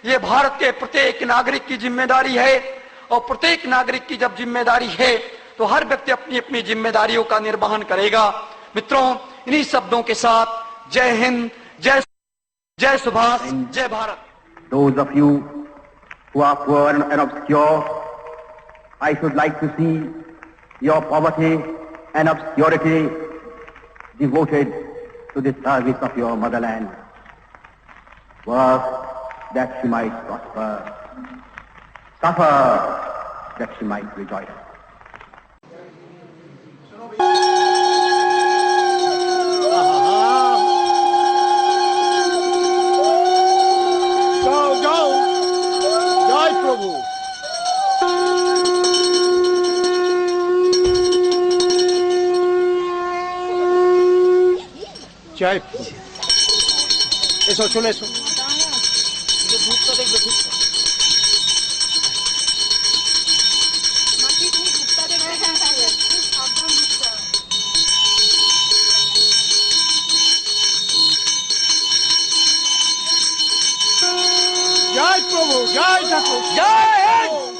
ये भारत के प्रत्येक नागरिक की जिम्मेदारी है। और प्रत्येक नागरिक की जब जिम्मेदारी है तो हर व्यक्ति अपनी अपनी जिम्मेदारियों का निर्वहन करेगा। मित्रों, इन्हीं शब्दों के साथ जय हिंद, जय सुभाष, जय Bharat. Those of you who are poor and obscure, I should like to see your poverty and obscurity devoted to the service of your motherland. Work that she might prosper, suffer that she might rejoice. জয় এসো, চলে এসো। জয় প্রভু, জয় ঠাকুর, জয় হিন্দ।